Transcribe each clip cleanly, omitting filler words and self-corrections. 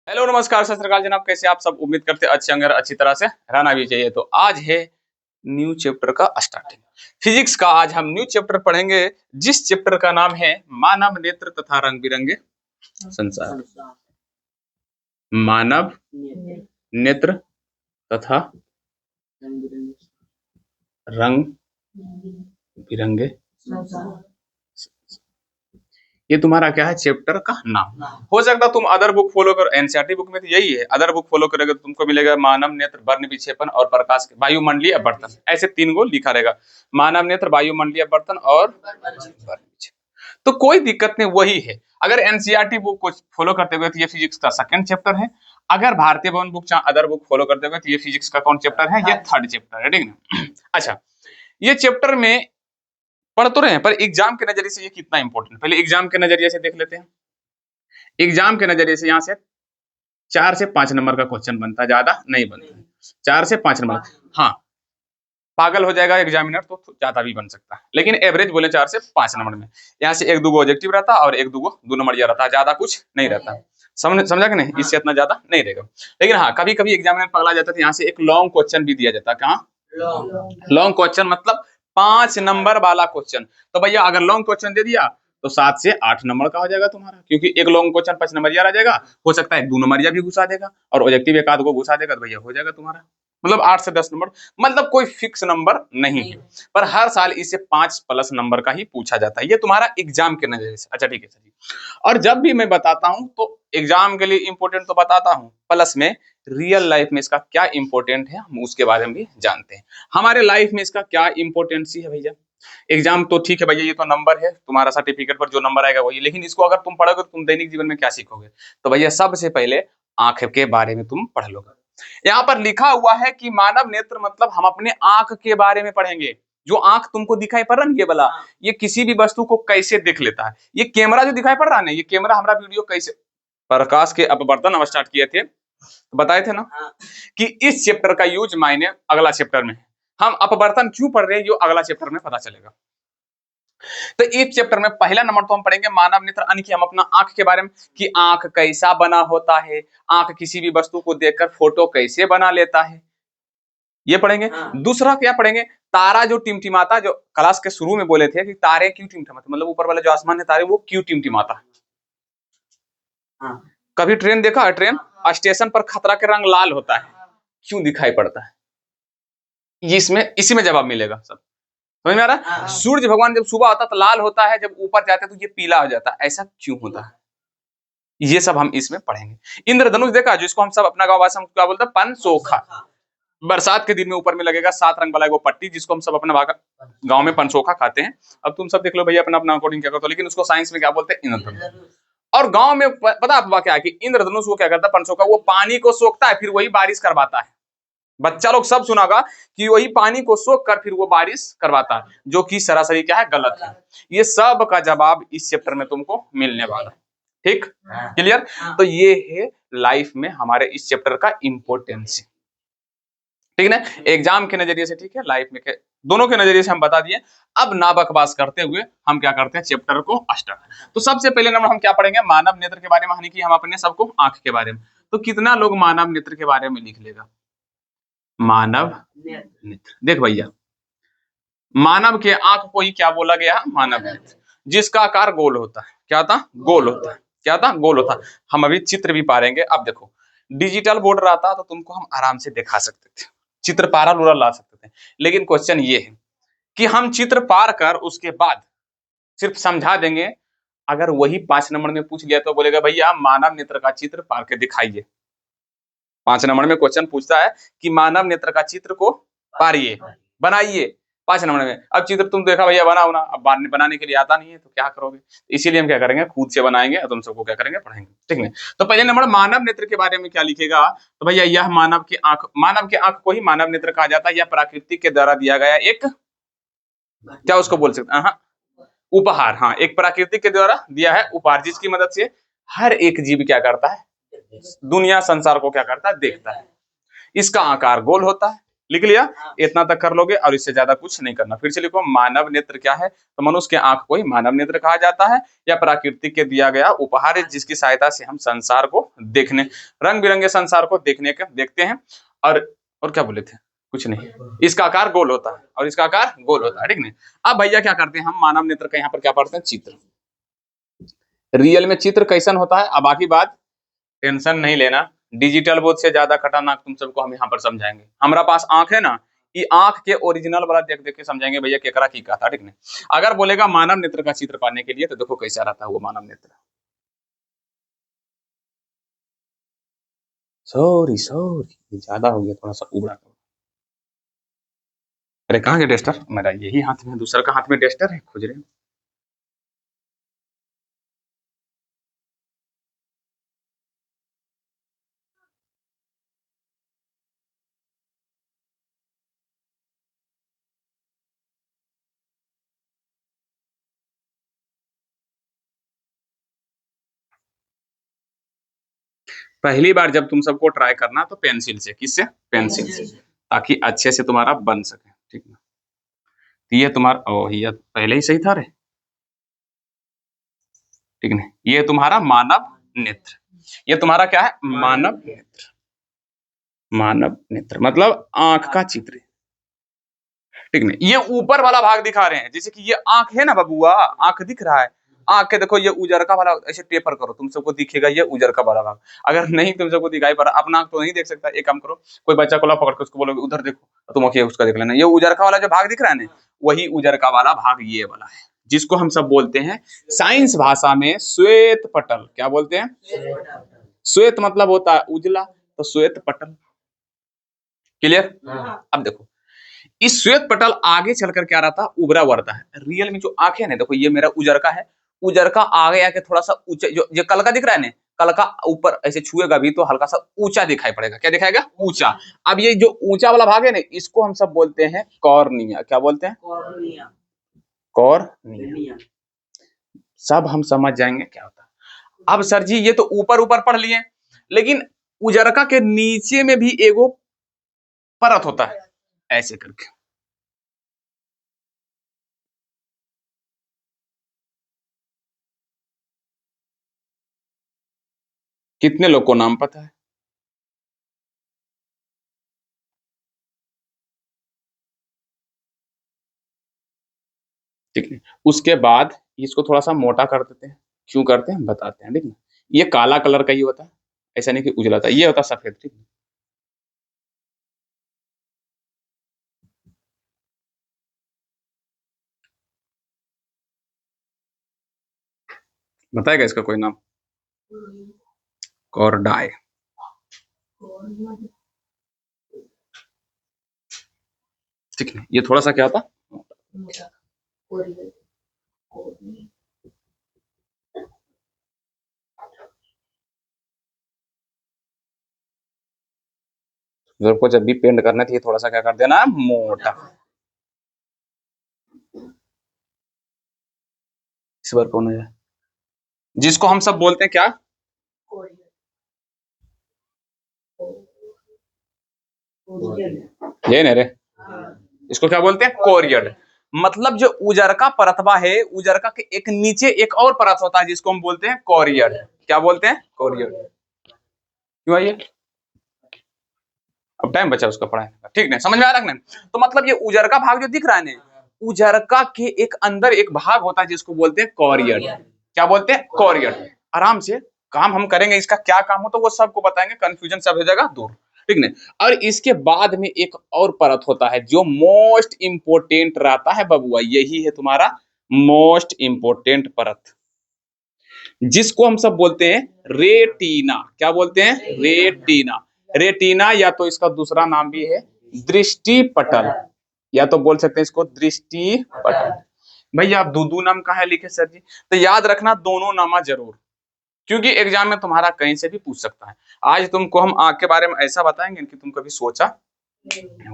Hello नमस्कार सत श्री अकाल जनाब, कैसे आप सब। उम्मीद करते अच्छे होंगे और अच्छी तरह से रहना भी चाहिए। तो आज है न्यू चैप्टर का स्टार्टिंग, फिजिक्स का। आज हम न्यू चैप्टर पढ़ेंगे जिस चैप्टर का नाम है मानव नेत्र तथा रंग बिरंगे संसार। मानव नेत्र तथा रंग बिरंगे, ये तुम्हारा क्या है चैप्टर का नाम। हो सकता तुम अदर बुक फॉलो करो, एनसीईआरटी बुक में तो यही है। अदर बुक फॉलो करोगे तो तुमको मिलेगा मानव नेत्र, वर्ण विक्षेपण और प्रकाश वायुमंडलीय अपवर्तन, ऐसे तीन गो लिखा रहेगा। मानव नेत्र, वायुमंडलीय अपवर्तन और वर्ण विक्षेपण। तो कोई दिक्कत नहीं, वही है। अगर एनसीईआरटी बुक को फॉलो करते हुए तो ये फिजिक्स का सेकंड चैप्टर है। अगर भारतीय भवन बुक अदर बुक फॉलो करते हुए तो ये फिजिक्स का कौन चैप्टर है, ये थर्ड चैप्टर है, ठीक ना। अच्छा, ये चैप्टर में पढ़ तो रहे हैं, पर एग्जाम के नजरिए से ये कितना इंपॉर्टेंट, पहले एग्जाम के नजरिए से देख लेते हैं। एग्जाम के नजरिए से यहाँ से 4 से 5 नंबर का क्वेश्चन बनता है, ज्यादा नहीं बनता है। 4 से 5 नंबर, हाँ पागल हो जाएगा एग्जामिनर तो ज्यादा भी बन सकता है, लेकिन एवरेज बोले 4 से 5 नंबर में। यहाँ से एक दो ऑब्जेक्टिव रहता है और एक दो नंबर यह रहता है, ज्यादा कुछ नहीं रहता। समझा कि नहीं, इससे इतना ज्यादा नहीं रहेगा। लेकिन हाँ, कभी कभी एग्जामिनर पगला जाता है, यहाँ से एक लॉन्ग क्वेश्चन भी दिया जाता है। कहाँ लॉन्ग क्वेश्चन, मतलब 5 नंबर वाला क्वेश्चन। तो भैया अगर लॉन्ग क्वेश्चन दे दिया तो 7 से 8 नंबर का हो जाएगा तुम्हारा, क्योंकि एक लॉन्ग क्वेश्चन 5 नंबरिया रह जाएगा। हो सकता है 2 नंबरिया भी घुसा देगा और ऑब्जेक्टिव एक आध को घुसा देगा, तो भैया हो जाएगा तुम्हारा मतलब 8 से 10 नंबर। मतलब कोई फिक्स नंबर नहीं है, पर हर साल इसे 5 प्लस नंबर का ही पूछा जाता है। ये तुम्हारा एग्जाम के नजरिए से। अच्छा ठीक है सर। और जब भी मैं बताता हूं तो एग्जाम के लिए इंपॉर्टेंट तो बताता हूं, प्लस में रियल लाइफ में इसका क्या इंपॉर्टेंट है हम उसके बारे में भी जानते हैं। हमारे लाइफ में इसका क्या इंपॉर्टेंस है भैया। एग्जाम तो ठीक है भैया, ये तो नंबर है, तुम्हारा सर्टिफिकेट पर जो नंबर आएगा वही, लेकिन इसको अगर तुम पढ़ोगे तो तुम दैनिक जीवन में क्या सीखोगे। तो भैया सबसे पहले आंख के बारे में तुम पढ़ लोगे। यहाँ पर लिखा हुआ है कि मानव नेत्र मतलब हम अपने आंख के बारे में पढ़ेंगे। जो आंख तुमको दिखाई पड़ रहा है ये वाला, ये किसी भी वस्तु को कैसे देख लेता है। ये कैमरा जो दिखाई पड़ रहा है ना, ये कैमरा हमारा वीडियो कैसे प्रकाश के अपवर्तन हम स्टार्ट किए थे, बताए थे ना कि इस चैप्टर का यूज मायने अगला चैप्टर में। हम अपवर्तन क्यों पढ़ रहे हैं जो अगला चैप्टर में पता चलेगा। तो इस चैप्टर में पहला नंबर तो हम पढ़ेंगे मानव नेत्र, यानी कि हम अपना आंख के बारे में, कि आंख कैसा बना होता है, आंख किसी भी वस्तु को देखकर फोटो कैसे बना लेता है, ये पढ़ेंगे। दूसरा क्या पढ़ेंगे, तारा जो टिमटिमाता, जो क्लास के शुरू में बोले थे कि तारे क्यों टिमटिमाते, मतलब ऊपर वाला जो आसमान है तारे वो क्यों टिमटिमाता है। कभी ट्रेन देखा है, ट्रेन स्टेशन पर खतरा के रंग लाल होता है, क्यों दिखाई पड़ता है, ये इसमें इसी में जवाब मिलेगा सब। समझ में आ रहा है। सूर्य भगवान जब सुबह आता तो लाल होता है, जब ऊपर जाते तो ये पीला हो जाता है, ऐसा क्यों होता है, ये सब हम इसमें पढ़ेंगे। इंद्रधनुष देखा, जिसको हम सब अपना गांव भाषा में क्या बोलते हैं, पनसोखा। बरसात के दिन में ऊपर में लगेगा 7 रंग वाला वो पट्टी, जिसको हम सब अपना गांव में पनसोखा खाते हैं। अब तुम सब देख लो भैया अपना अपना अकॉर्डिंग क्या करते हो, लेकिन उसको साइंस में क्या बोलते हैं, इंद्रधनुष। और गांव में पता आपको क्या है कि इंद्रधनुष वो क्या करता है, पनसोखा, वो पानी को सोखता है फिर वही बारिश करवाता है। बच्चा लोग सब सुनागा कि वही पानी को सोख कर फिर वो बारिश करवाता है, जो कि सरासरी क्या है, गलत है। ये सब का जवाब इस चैप्टर में तुमको मिलने वाला है, ठीक क्लियर। तो ये है लाइफ में हमारे इस चैप्टर का इंपॉर्टेंस, ठीक है ना, एग्जाम के नजरिए से, ठीक है, लाइफ में के दोनों के नजरिए से हम बता दिए। अब ना बकवास करते हुए हम क्या करते हैं, चैप्टर को स्टार्ट। तो सबसे पहले नंबर हम क्या पढ़ेंगे, मानव नेत्र के बारे में, यानी कि हम अपने सबको आंख के बारे में। तो कितना लोग मानव नेत्र के बारे में लिख लेगा, मानव नेत्र। देख भैया, मानव के आंख को ही क्या बोला गया, मानव नेत्र, जिसका आकार गोल होता है। क्या था, गोल होता है। क्या था, गोल होता है। हम अभी चित्र भी पारेंगे। अब देखो, डिजिटल बोर्ड रहता तो तुमको हम आराम से दिखा सकते थे, चित्र पारा लूरा ला सकते थे। लेकिन क्वेश्चन ये है कि हम चित्र पार कर उसके बाद सिर्फ समझा देंगे। अगर वही 5 नंबर में पूछ लिया तो बोलेगा भैया मानव नेत्र का चित्र पार के दिखाइए। 5 नंबर में क्वेश्चन पूछता है कि मानव नेत्र का चित्र को पारिए, बनाइए। 5 नंबर में अब चित्र तुम देखा भैया बनाओ ना, अब बनाने के लिए आता नहीं है तो क्या करोगे। इसीलिए हम क्या करेंगे, खुद से बनाएंगे और तुम सबको क्या करेंगे, पढ़ेंगे, ठीक है। तो पहले नंबर मानव नेत्र के बारे में क्या लिखेगा, तो भैया यह मानव की आंख, मानव के आंख को ही मानव नेत्र कहा जाता है। यह प्रकृति के द्वारा दिया गया एक, क्या उसको बोल सकते हैं, उपहार। हाँ, एक प्रकृति के द्वारा दिया है उपहार, जिसकी मदद से हर एक जीव क्या करता है, दुनिया संसार को क्या करता है, देखता है। इसका आकार गोल होता है, लिख लिया, इतना तक कर लोगे और इससे ज्यादा कुछ नहीं करना। फिर से लिखो, मानव नेत्र क्या है, तो मनुष्य के आंख को ही मानव नेत्र कहा जाता है, या प्रकृति के दिया गया उपहार है जिसकी सहायता से हम संसार को देखने, रंग बिरंगे संसार को देखते हैं। और क्या बोले थे, कुछ नहीं, इसका आकार गोल होता है और इसका आकार गोल होता है, ठीक नहीं। अब भैया क्या करते हैं, हम मानव नेत्र का यहाँ पर क्या पढ़ते हैं, चित्र, रियल में चित्र कैसन होता है। अब बाकी बात टेंशन नहीं लेना, डिजिटल बोर्ड से ज्यादा खतरनाक तुम सबको हम यहाँ पर समझाएंगे। हमारा पास आंख है ना, ये आंख के ओरिजिनल वाला देख देख के समझाएंगे भैया केकरा की कहा था, ठीक नहीं। अगर बोलेगा मानव नेत्र का चित्र पाने के लिए, तो देखो कैसा रहता है वो मानव नेत्र। सॉरी ज्यादा हो गया, थोड़ा सा उबड़ा। अरे कहाँ गया टेस्टर, मेरा यही हाथ में, दूसरा का हाथ में टेस्टर है, खोज रहे हैं। पहली बार जब तुम सबको ट्राई करना तो पेंसिल से, किससे, पेंसिल से, ताकि अच्छे से तुम्हारा बन सके, ठीक है। तो ये तुम्हारा, ओ ये पहले ही सही था रे, ठीक है। ये तुम्हारा मानव नेत्र, ये तुम्हारा क्या है, मानव नेत्र। मानव नेत्र मतलब आंख का चित्र, ठीक है। ये ऊपर वाला भाग दिखा रहे हैं, जैसे कि ये आंख है ना बबुआ, आंख दिख रहा है, आंख के देखो ये उजरका वाला, ऐसे टेपर करो तुम सबको दिखेगा ये उजरका वाला भाग। अगर नहीं तुम सबको दिखाई पड़ रहा, अपना आंख तो नहीं देख सकता, एक काम करो, कोई बच्चा को ला पकड़ के उसको बोलोगे उधर देखो, तुम उसका देख लेना, ये उजरका वाला जो भाग दिख रहा है ना, वही उजरका वाला भाग ये वाला है, जिसको हम सब बोलते हैं साइंस भाषा में श्वेत पटल। क्या बोलते हैं, श्वेत मतलब होता है उजला, तो श्वेत पटल, क्लियर। अब देखो इस श्वेत पटल आगे चलकर क्या रहता है, उभरा हुआ है। रियल में जो आंखें है देखो, ये मेरा उजरका है, उजरका आगे आके थोड़ा सा ऊंचा, जो कल का दिख रहा है ना, कल का ऊपर ऐसे छुएगा भी तो हल्का सा ऊंचा दिखाई पड़ेगा, क्या दिखाएगा, ऊंचा। अब ये जो ऊंचा वाला भाग है ना, इसको हम सब बोलते हैं कॉर्निया। क्या बोलते हैं, कॉर्निया। सब हम समझ जाएंगे क्या होता है। अब सर जी ये तो ऊपर ऊपर पढ़ लिए, लेकिन उजरका के नीचे में भी एगो परत होता है, ऐसे करके। कितने लोग को नाम पता है, ठीक है। उसके बाद इसको थोड़ा सा मोटा कर देते हैं, क्यों करते हैं बताते हैं, ठीक है। ये काला कलर का ही होता है, ऐसा नहीं कि उजला था, ये होता सफेद, ठीक है। बताएगा इसका कोई नाम, कॉर्डाई, ठीक है। ये थोड़ा सा क्या होता, को जब भी पेंट करना चाहिए थोड़ा सा क्या कर देना, मोटा। इस बार कौन है, जिसको हम सब बोलते हैं क्या, ये नहीं रे, इसको क्या बोलते हैं, कोरियड। मतलब जो उजरका परतबा है, उजरका के एक नीचे एक और परत होता है जिसको हम बोलते हैं कोरियड। क्या बोलते हैं, कोरियड। क्यों आइए, अब टाइम बचा उसका पढ़ाने का, ठीक है, समझ में आ रहा है। तो मतलब ये उजरका भाग जो दिख रहा है ना, उजरका के एक अंदर एक भाग होता है जिसको बोलते हैं कोरियड। क्या बोलते हैं, कोरियड। आराम से काम हम करेंगे, इसका क्या काम हो तो वो सबको बताएंगे, कंफ्यूजन सब हो जाएगा दूर, ठीक है। और इसके बाद में एक और परत होता है जो मोस्ट इंपोर्टेंट रहता है बबुआ, यही है तुम्हारा मोस्ट इंपोर्टेंट परत, जिसको हम सब बोलते हैं रेटिना। क्या बोलते हैं, रेटिना। रेटिना या तो इसका दूसरा नाम भी है दृष्टि पटल, या तो बोल सकते हैं इसको दृष्टि पटल। भैया आप दो नाम कहा लिखे सर जी, तो याद रखना दोनों नामा जरूर, क्योंकि एग्जाम में तुम्हारा कहीं से भी पूछ सकता है। आज तुमको हम आंख के बारे में ऐसा बताएंगे कि तुम कभी सोचा।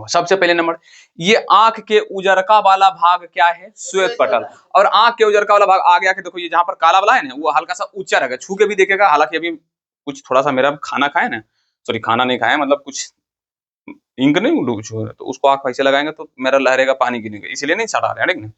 सबसे पहले नंबर, ये आंख के उजरका वाला भाग क्या है, श्वेत पटल। और आंख के उजरका वाला भाग आगे आके देखो, ये जहां पर काला वाला है ना, वो हल्का सा ऊंचा रहेगा, छू के भी देखेगा। हालांकि अभी कुछ थोड़ा सा मेरा खाना खाए ना, सॉरी खाना नहीं खाया, मतलब कुछ इंक नहीं डूब छूगा तो उसको आंख ऐसे लगाएंगे तो मेरा लहरेगा, पानी गिरेगा, इसलिए नहीं सटा रहे हैं, ठीक ना।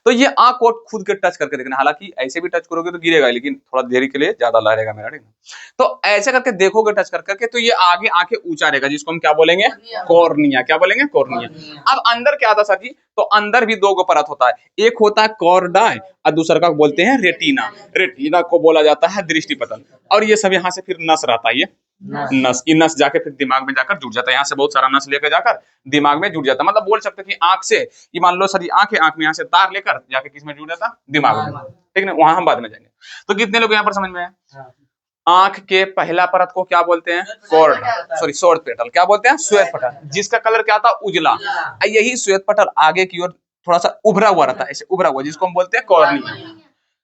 तो ये आंख को खुद के टच करके देखना, हालांकि ऐसे भी टच करोगे तो गिरेगा, लेकिन थोड़ा देरी के लिए ज्यादा लहरेगा मेरा, ठीक ना। तो ऐसे करके देखोगे टच कर करके तो ये आगे आके ऊंचा रहेगा, जिसको हम क्या बोलेंगे, कॉर्निया। क्या बोलेंगे, कॉर्निया। अब अंदर क्या आता सर जी, तो अंदर भी दो गो परत होता है, एक होता है कॉर्डाई और दूसरा का बोलते हैं रेटिना। रेटिना को बोला जाता है दृष्टि पटल। और ये सब यहाँ से फिर नस रहता है, ये नस, ये नस जाके फिर दिमाग में जाकर जुड़ जाता है, यहाँ से बहुत सारा नस लेकर जाकर दिमाग में जुड़ जाता है। मतलब बोल सकते हैं कि आंख से, ये मान लो सर ये आंख है, आंख में यहाँ से तार लेकर जाके किस में जुड़ जाता, दिमाग में, ठीक ना। वहां हम बाद में जाएंगे। तो कितने लोग यहाँ पर समझ में आए। आंख के पहला परत को क्या बोलते हैं, कॉर्ड, सॉरी श्वेत पटल। क्या बोलते हैं, श्वेत पटल, जिसका कलर क्या था, उजला। यही श्वेत पटल आगे की ओर थोड़ा सा उभरा हुआ रहता है, ऐसे उभरा हुआ, जिसको हम बोलते हैं कॉर्निया।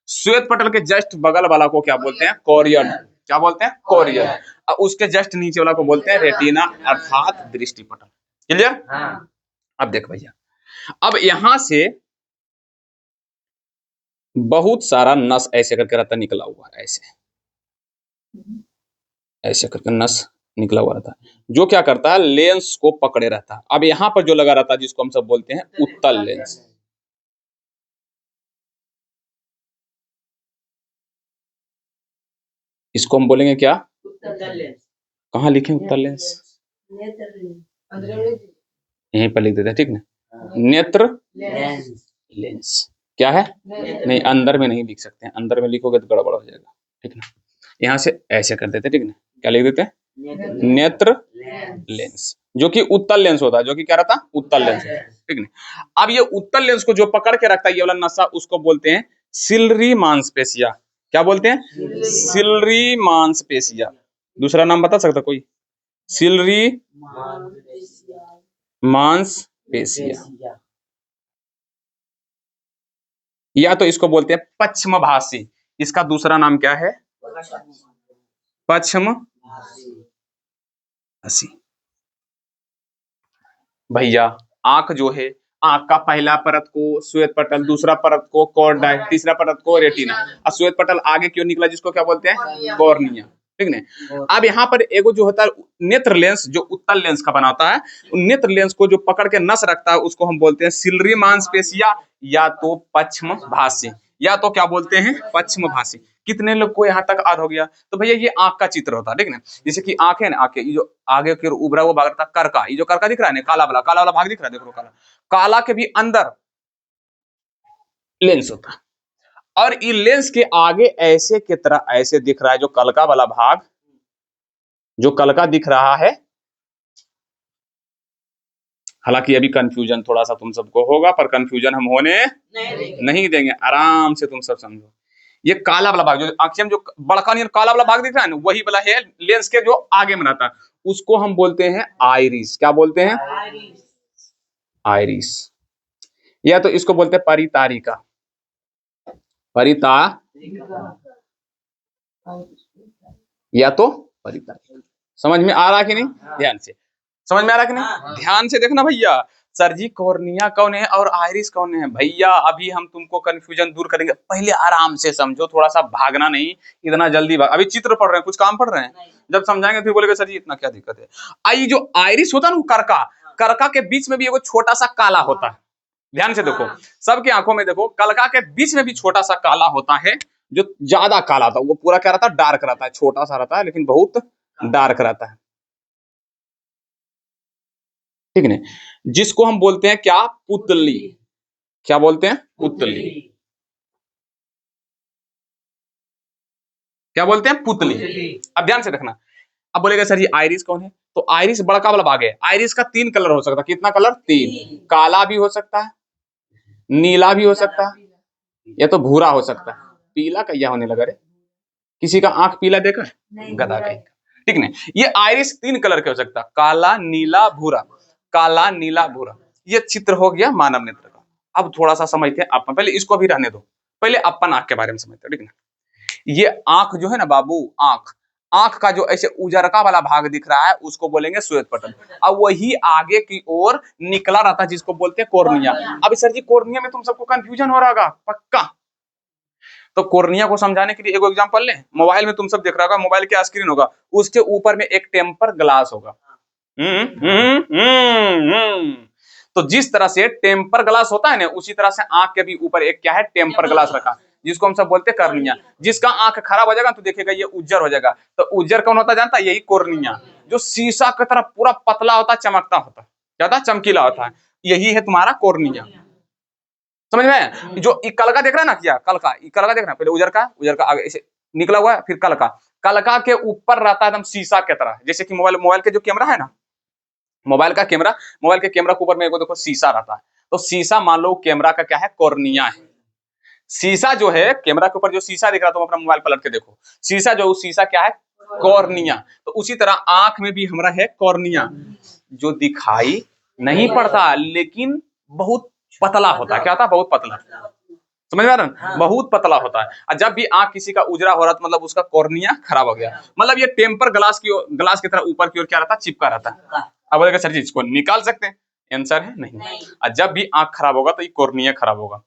श्वेत पटल के जस्ट बगल वाला को क्या बोलते हैं, कोरियड। क्या बोलते हैं, कोरियड। और उसके जस्ट नीचे वाला को बोलते हैं रेटिना, अर्थात दृष्टि पटल। क्लियर। अब देख भैया, अब यहां से बहुत सारा नस ऐसे करके रहता निकला हुआ, ऐसे ऐसे करके नस निकला हुआ रहता है, जो क्या करता है, लेंस को पकड़े रहता है। अब यहाँ पर जो लगा रहता है, जिसको हम सब बोलते हैं उत्तल लेंस। इसको हम बोलेंगे क्या, कहाँ लिखे उत्तल लेंस, यहीं पर लिख देते हैं, ठीक ना। नेत्र लेंस क्या है, नहीं अंदर में नहीं लिख सकते हैं, अंदर में लिखोगे तो गड़बड़ हो जाएगा, ठीक ना। यहाँ से ऐसे कर देते, ठीक ना। क्या लिख देते हैं, नेत्र लेंस, जो कि उत्तल लेंस होता है, जो कि क्या रहता है, उत्तल लेंस, ठीक ना। अब ये उत्तल लेंस को जो पकड़ के रखता है, ये वाला नसा, उसको बोलते हैं सिलरी मांसपेशिया। क्या बोलते हैं, सिलरी मांसपेशिया। दूसरा नाम बता सकता कोई, सिलरी मांसपेशिया, या तो इसको बोलते हैं पश्चिमभाषी। इसका दूसरा नाम क्या है, पश्चिमभाषी। भैया आंख जो है, आंख का पहला परत को श्वेत पटल, दूसरा परत को कॉर्डाई, तीसरा परत को रेटिना, और श्वेत पटल आगे क्यों निकला, जिसको क्या बोलते हैं, कॉर्निया, ठीक ना। अब यहाँ पर एगो जो होता है नेत्र लेंस, जो उत्तल लेंस का बनाता है, नेत्र लेंस को जो पकड़ के नस रखता है, उसको हम बोलते हैं सिलरी मांसपेशिया, या तो पश्चिमभाषी, या तो क्या बोलते हैं, पश्चिमभाषी। कितने लोग को यहाँ तक याद हो गया। तो भैया ये आंख का चित्र होता है, ठीक ना। जैसे कि आंखें ना, आंखें, ये जो आगे की उभरा हुआ भाग रहता है करका, ये जो करका दिख रहा है ना, काला वाला भाग दिख रहा है, देखो काला, काला के भी अंदर लेंस होता है। और ये लेंस के आगे ऐसे की तरह ऐसे दिख रहा है, जो कलका वाला भाग, जो कलका दिख रहा है। हालांकि अभी कंफ्यूजन थोड़ा सा तुम सबको होगा, पर कंफ्यूजन हम होने नहीं देंगे, आराम से तुम सब समझो। ये काला वाला भाग, जो आंखें में जो बड़का नहीं काला वाला भाग दिख रहा है ना, वही वाला है लेंस के जो आगे में रहता है, उसको हम बोलते हैं आइरिस। क्या बोलते हैं, आइरिस। या तो इसको बोलते हैं परितारिका, या तो परितारिका। समझ में आ रहा कि नहीं, ध्यान से समझ में आ रहा कि नहीं, ध्यान से देखना भैया। सर जी कॉर्निया कौन है और आइरिस कौन है, भैया अभी हम तुमको कंफ्यूजन दूर करेंगे, पहले आराम से समझो, थोड़ा सा भागना नहीं, इतना जल्दी भाग। अभी चित्र पढ़ रहे हैं, कुछ काम पढ़ रहे हैं, जब समझाएंगे फिर बोलेंगे सर जी इतना क्या दिक्कत है। आई जो आइरिस होता है ना, करका, करका के बीच में भी एगो छोटा सा काला होता है। ध्यान से देखो, सबकी आंखों में देखो, कलका के बीच में भी छोटा सा काला होता है, जो ज्यादा काला था, वो पूरा क्या रहता है, डार्क रहता है, छोटा सा रहता है लेकिन बहुत डार्क रहता है, ठीक है। जिसको हम बोलते हैं क्या, पुतली। क्या बोलते हैं, पुतली। क्या बोलते हैं, पुतली। अब ध्यान से देखना, अब बोलेगा सर ये आइरिस कौन है, तो आइरिस बड़का वाला भाग है। आइरिस का 3 कलर हो सकता है, कितना कलर, 3। काला भी हो सकता है, नीला भी हो सकता है, या तो भूरा हो सकता है। पीला कैया होने लगा रे, किसी का आंख पीला देखा, गधा कहीं का, ठीक नहीं। ये आइरिस 3 कलर के हो सकता है, काला, नीला, भूरा, काला, नीला, भूरा। ये चित्र हो गया मानव नेत्र का। अब थोड़ा सा समझते हैं अपन, पहले इसको भी रहने दो, पहले अपन आंख के बारे में समझते हैं, ठीक ना। ये आंख जो है ना बाबू, आंख, आंख का जो ऐसे उजरका वाला भाग दिख रहा है, उसको बोलेंगे श्वेत पटल। अब वही आगे की ओर निकला रहता है, जिसको बोलते हैं कॉर्निया। अब सर जी कॉर्निया में तुम सबको कंफ्यूजन हो रहा होगा पक्का, तो कॉर्निया को समझाने के लिए एक एग्जांपल ले। मोबाइल में तुम सब देख रहा होगा, मोबाइल क्या स्क्रीन होगा, उसके ऊपर में एक टेम्पर ग्लास होगा, तो जिस तरह से टेम्पर ग्लास होता है ना, उसी तरह से आंख के भी ऊपर एक क्या है, टेम्पर ग्लास रखा, जिसको हम सब बोलते हैं कर्निया। जिसका आंख खराब हो जाएगा तो देखिएगा ये उज्जर हो जाएगा। तो उज्जर कौन होता है जानता है? यही कोर्निया, जो शीशा की तरह पूरा पतला होता है, चमकता होता है, ज्यादा चमकीला होता है, यही है तुम्हारा कोर्निया। समझ में? जो कलका देख रहा है ना, क्या कलका, कलका देख रहा है, पहले उजर का आगे ऐसे निकला हुआ है, फिर कलका, कलका के ऊपर रहता है एकदम शीशा की तरह। जैसे कि मोबाइल के जो कैमरा है ना, मोबाइल के कैमरा के ऊपर में देखो शीशा रहता है। तो शीशा मान लो कैमरा का क्या है, कॉर्निया है। शीशा जो है कैमरा के ऊपर जो शीशा दिख रहा है, तुम अपना मोबाइल पलट के देखो, शीशा जो शीशा क्या है, कॉर्निया। तो उसी तरह आंख में भी हमारा है कॉर्निया, जो दिखाई नहीं पड़ता लेकिन बहुत पतला होता है। क्या होता है? बहुत पतला। समझ में आ रहा है? बहुत पतला होता है। और जब भी आंख किसी का उजरा हो रहा है तो मतलब उसका कॉर्निया खराब हो गया। मतलब ये टेम्पर ग्लास की तरह ऊपर की ओर क्या रहता है, चिपका रहता है। अब बोलेगा सर जी इसको निकाल सकते हैं? आंसर है नहीं। और जब भी आंख खराब होगा तो ये कॉर्निया खराब होगा।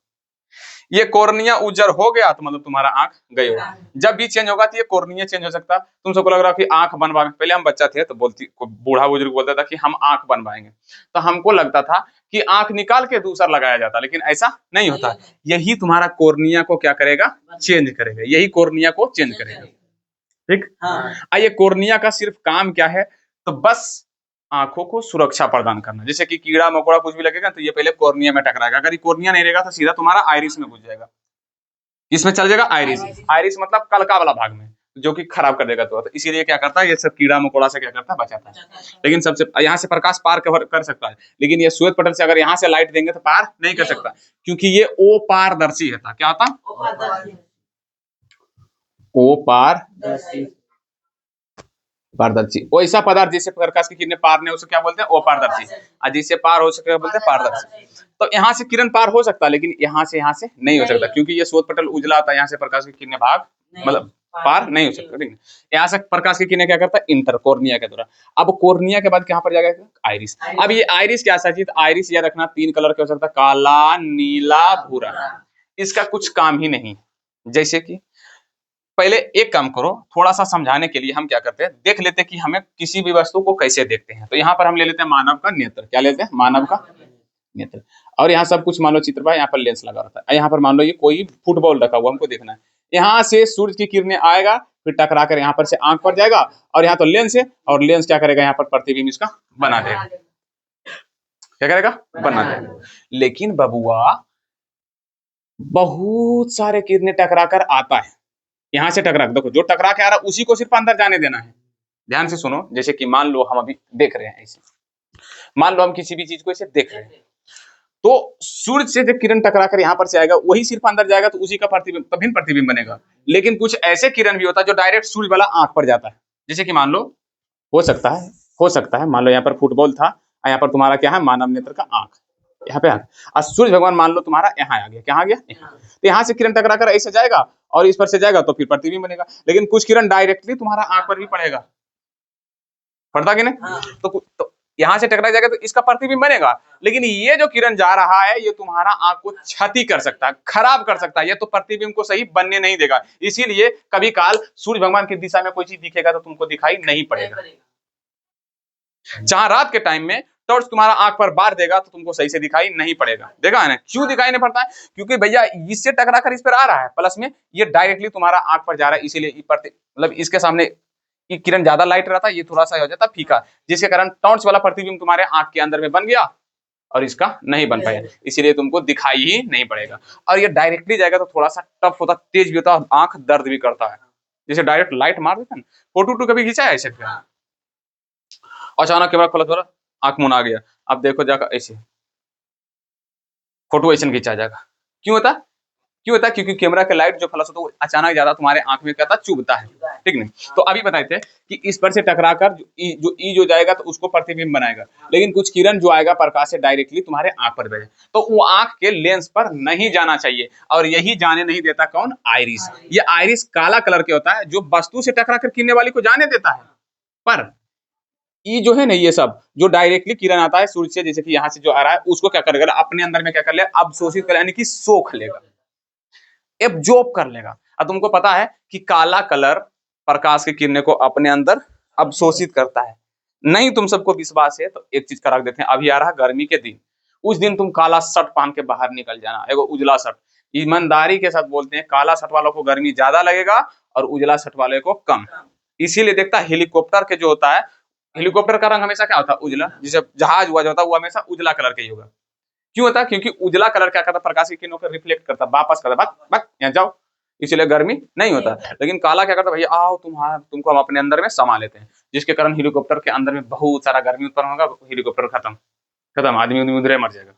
ये कॉर्निया उजर हो गया तो मतलब तुम्हारा आंख गई होगा। जब भी चेंज होगा तो ये कॉर्निया चेंज हो सकता है। तुम सबको लग रहा है कि आंख बनवा, पहले हम बच्चा थे तो बूढ़ा बुजुर्ग बोलता था कि हम आंख बनवाएंगे, तो हमको लगता था कि आंख निकाल के दूसरा लगाया जाता, लेकिन ऐसा नहीं होता। यही तुम्हारा कॉर्निया को क्या करेगा, चेंज करेगा, यही कॉर्निया को चेंज करेगा। ठीक। ये कॉर्निया का सिर्फ काम क्या है, तो बस आंखों को सुरक्षा प्रदान करना। जैसे कि कीड़ा मकोड़ा कुछ भी लगेगा तो ये पहले कॉर्निया में टकराएगा, अगर ये कॉर्निया नहीं रहेगा तो सीधा तुम्हारा आइरिस में घुस जाएगा। इसमें चल जाएगा आइरिस। आइरिस मतलब कलका वाला भाग में, जो कि खराब कर देगा। तो इसीलिए क्या करता है, ये सब कीड़ा मकोड़ा से क्या करता है, बचाता है। लेकिन सबसे यहाँ से प्रकाश पार कर सकता है, लेकिन ये श्वेत पटल से अगर यहाँ से लाइट देंगे तो पार नहीं कर सकता, क्योंकि ये ओ पारदर्शी है। क्या होता? ओ पारदर्शी। वैसा पदार्थ जिससे प्रकाश की किरणें पार नहीं हो सके क्या बोलते हैं, अपारदर्शी। और जिससे पार हो सके बोलते हैं पारदर्शी। तो यहाँ से किरण पार हो सकता है, लेकिन यहाँ से नहीं हो सकता, क्योंकि ये स्रोत पटल उजला आता है, यहाँ से प्रकाश की किरणें भाग मतलब पार नहीं हो सकता। ठीक है, यहाँ से प्रकाश की किरणें क्या करता है, इंटर कॉर्निया के द्वारा। अब कॉर्निया के बाद कहाँ पर जाएगा, आइरिस। अब ये आइरिस क्या सचित, आइरिस याद रखना 3 कलर के हो सकता है, काला, नीला, भूरा। इसका कुछ काम ही नहीं। जैसे कि पहले एक काम करो, थोड़ा सा समझाने के लिए हम क्या करते हैं, देख लेते हैं कि हमें किसी भी वस्तु को कैसे देखते हैं। तो यहाँ पर हम ले लेते हैं मानव का नेत्र। क्या लेते हैं, मानव का नेत्र। और यहाँ सब कुछ मान लो चित्र भाई, यहाँ पर लेंस लगा रहता है। यहाँ पर मान लो ये कोई फुटबॉल रखा हुआ, हमको देखना है। यहाँ से सूर्य की किरणें आएगा, फिर टकरा कर यहाँ पर से आंख पर जाएगा, और यहाँ तो लेंस है, और लेंस क्या करेगा, यहाँ पर प्रतिबिंब इसका बना देगा। क्या करेगा, बना देगा। लेकिन बबुआ बहुत सारे किरणें टकरा कर आता है, यहाँ से टकरा, देखो जो टकरा के आ रहा है उसी को सिर्फ अंदर जाने देना है। ध्यान से सुनो, जैसे कि मान लो हम अभी देख रहे हैं ऐसे, मान लो हम किसी भी चीज को ऐसे देख रहे हैं, तो सूर्य से जो किरण टकरा कर यहाँ पर से आएगा वही सिर्फ अंदर जाएगा, तो उसी का प्रतिबिंब, भिन्न प्रतिबिंब बनेगा। लेकिन कुछ ऐसे किरण भी होता है जो डायरेक्ट सूर्य वाला आंख पर जाता है। जैसे कि मान लो हो सकता है मान लो यहाँ पर फुटबॉल था, यहाँ पर तुम्हारा क्या है, मानव नेत्र का आंख, यहाँ पे और सूर्य भगवान मान लो तुम्हारा यहाँ आ गया, क्या आ गया, यहाँ। तो यहाँ से किरण टकरा कर ऐसे जाएगा और इस पर से जाएगा, तो फिर प्रतिबिंब बनेगा। लेकिन कुछ किरण डायरेक्टली तुम्हारा आंख पर भी पड़ेगा, पड़ता कि नहीं? तो यहाँ से टकरा जाएगा तो इसका प्रतिबिंब बनेगा। लेकिन ये जो किरण जा रहा है ये तुम्हारा आंख को क्षति कर सकता है, खराब कर सकता है, ये तो प्रतिबिंब को सही बनने नहीं देगा। इसीलिए कभी काल सूर्य भगवान की दिशा में कोई चीज दिखेगा तो तुमको दिखाई नहीं पड़ेगा। जहां रात के टाइम में टॉर्च तुम्हारा आंख पर बार देगा तो तुमको सही से दिखाई नहीं पड़ेगा। देखा है ना, क्यों दिखाई नहीं पड़ता है, क्योंकि भैया इससे टकरा कर इस पर आ रहा है, प्लस में ये डायरेक्टली तुम्हारा आंख पर जा रहा है, इसीलिए मतलब इसके सामने ये किरण ज्यादा लाइट रहता है, ये थोड़ा सा हो जाता फीका, जिसके कारण टॉर्च वाला प्रतिबिंब तुम्हारे आंख के अंदर में बन गया और इसका नहीं बन पाया, इसीलिए तुमको दिखाई ही नहीं पड़ेगा। और ये डायरेक्टली जाएगा तो थोड़ा सा टफ होता, तेज भी होता, आंख दर्द भी करता है। जैसे डायरेक्ट लाइट मार देता है ना, फोटो कभी खींचा है ऐसे, अचानक के बाद खोला थोड़ा आंख मुन आ गया, अब देखो जाकर ऐसे फोटो ऐसे खींचा जाएगा। क्यों होता, क्योंकि कैमरा के लाइट जो फ्लश होता है वो अचानक ज्यादा तुम्हारे आंख में कहता चुभता है। ठीक नहीं, तो अभी बताए थे कि इस पर से टकराकर जो ई जो जाएगा तो उसको प्रतिबिंब बनाएगा, लेकिन कुछ किरण जो आएगा प्रकाश से डायरेक्टली तुम्हारे आंख पर भेजे, तो वो आंख के लेंस पर नहीं जाना चाहिए, और यही जाने नहीं देता कौन, आइरिस। ये आइरिस काला कलर के होता है, जो वस्तु से टकरा कर गिरने वाली को जाने देता है, पर ये जो है ना, ये सब जो डायरेक्टली किरण आता है सूर्य से, जैसे कि यहाँ से जो आ रहा है उसको क्या करेगा, अपने अंदर में क्या कर लेगा, अवशोषित कर, यानी कि सोख लेगा, एब्जॉर्ब कर लेगा। अब तुमको पता है कि काला कलर प्रकाश की किरणें को अपने अंदर अवशोषित करता है, नहीं तुम सबको विश्वास है तो एक चीज करा देते हैं। अभी आ रहा गर्मी के दिन, उस दिन तुम काला शर्ट पहन के बाहर निकल जाना, एगो उजला शर्ट। ईमानदारी के साथ बोलते हैं, काला शर्ट वालों को गर्मी ज्यादा लगेगा और उजला शर्ट वाले को कम। इसीलिए देखता हेलीकॉप्टर के जो होता है, हेलीकॉप्टर का रंग हमेशा क्या होता है? उजला। जैसे जहाज हुआ जो होता है वो हमेशा उजला कलर का ही होगा। क्यों होता है? क्योंकि उजला कलर क्या करता है? प्रकाश की किरणों को रिफ्लेक्ट करता है, वापस करता है, बक बक यहाँ जाओ, इसलिए गर्मी नहीं होता। लेकिन काला क्या करता है? भैया आओ तुमको हम अपने अंदर में समा लेते हैं, जिसके कारण हेलीकॉप्टर के अंदर में बहुत सारा गर्मी उत्पन्न होगा, हेलीकॉप्टर खत्म खत्म, आदमी उधरे मर जाएगा।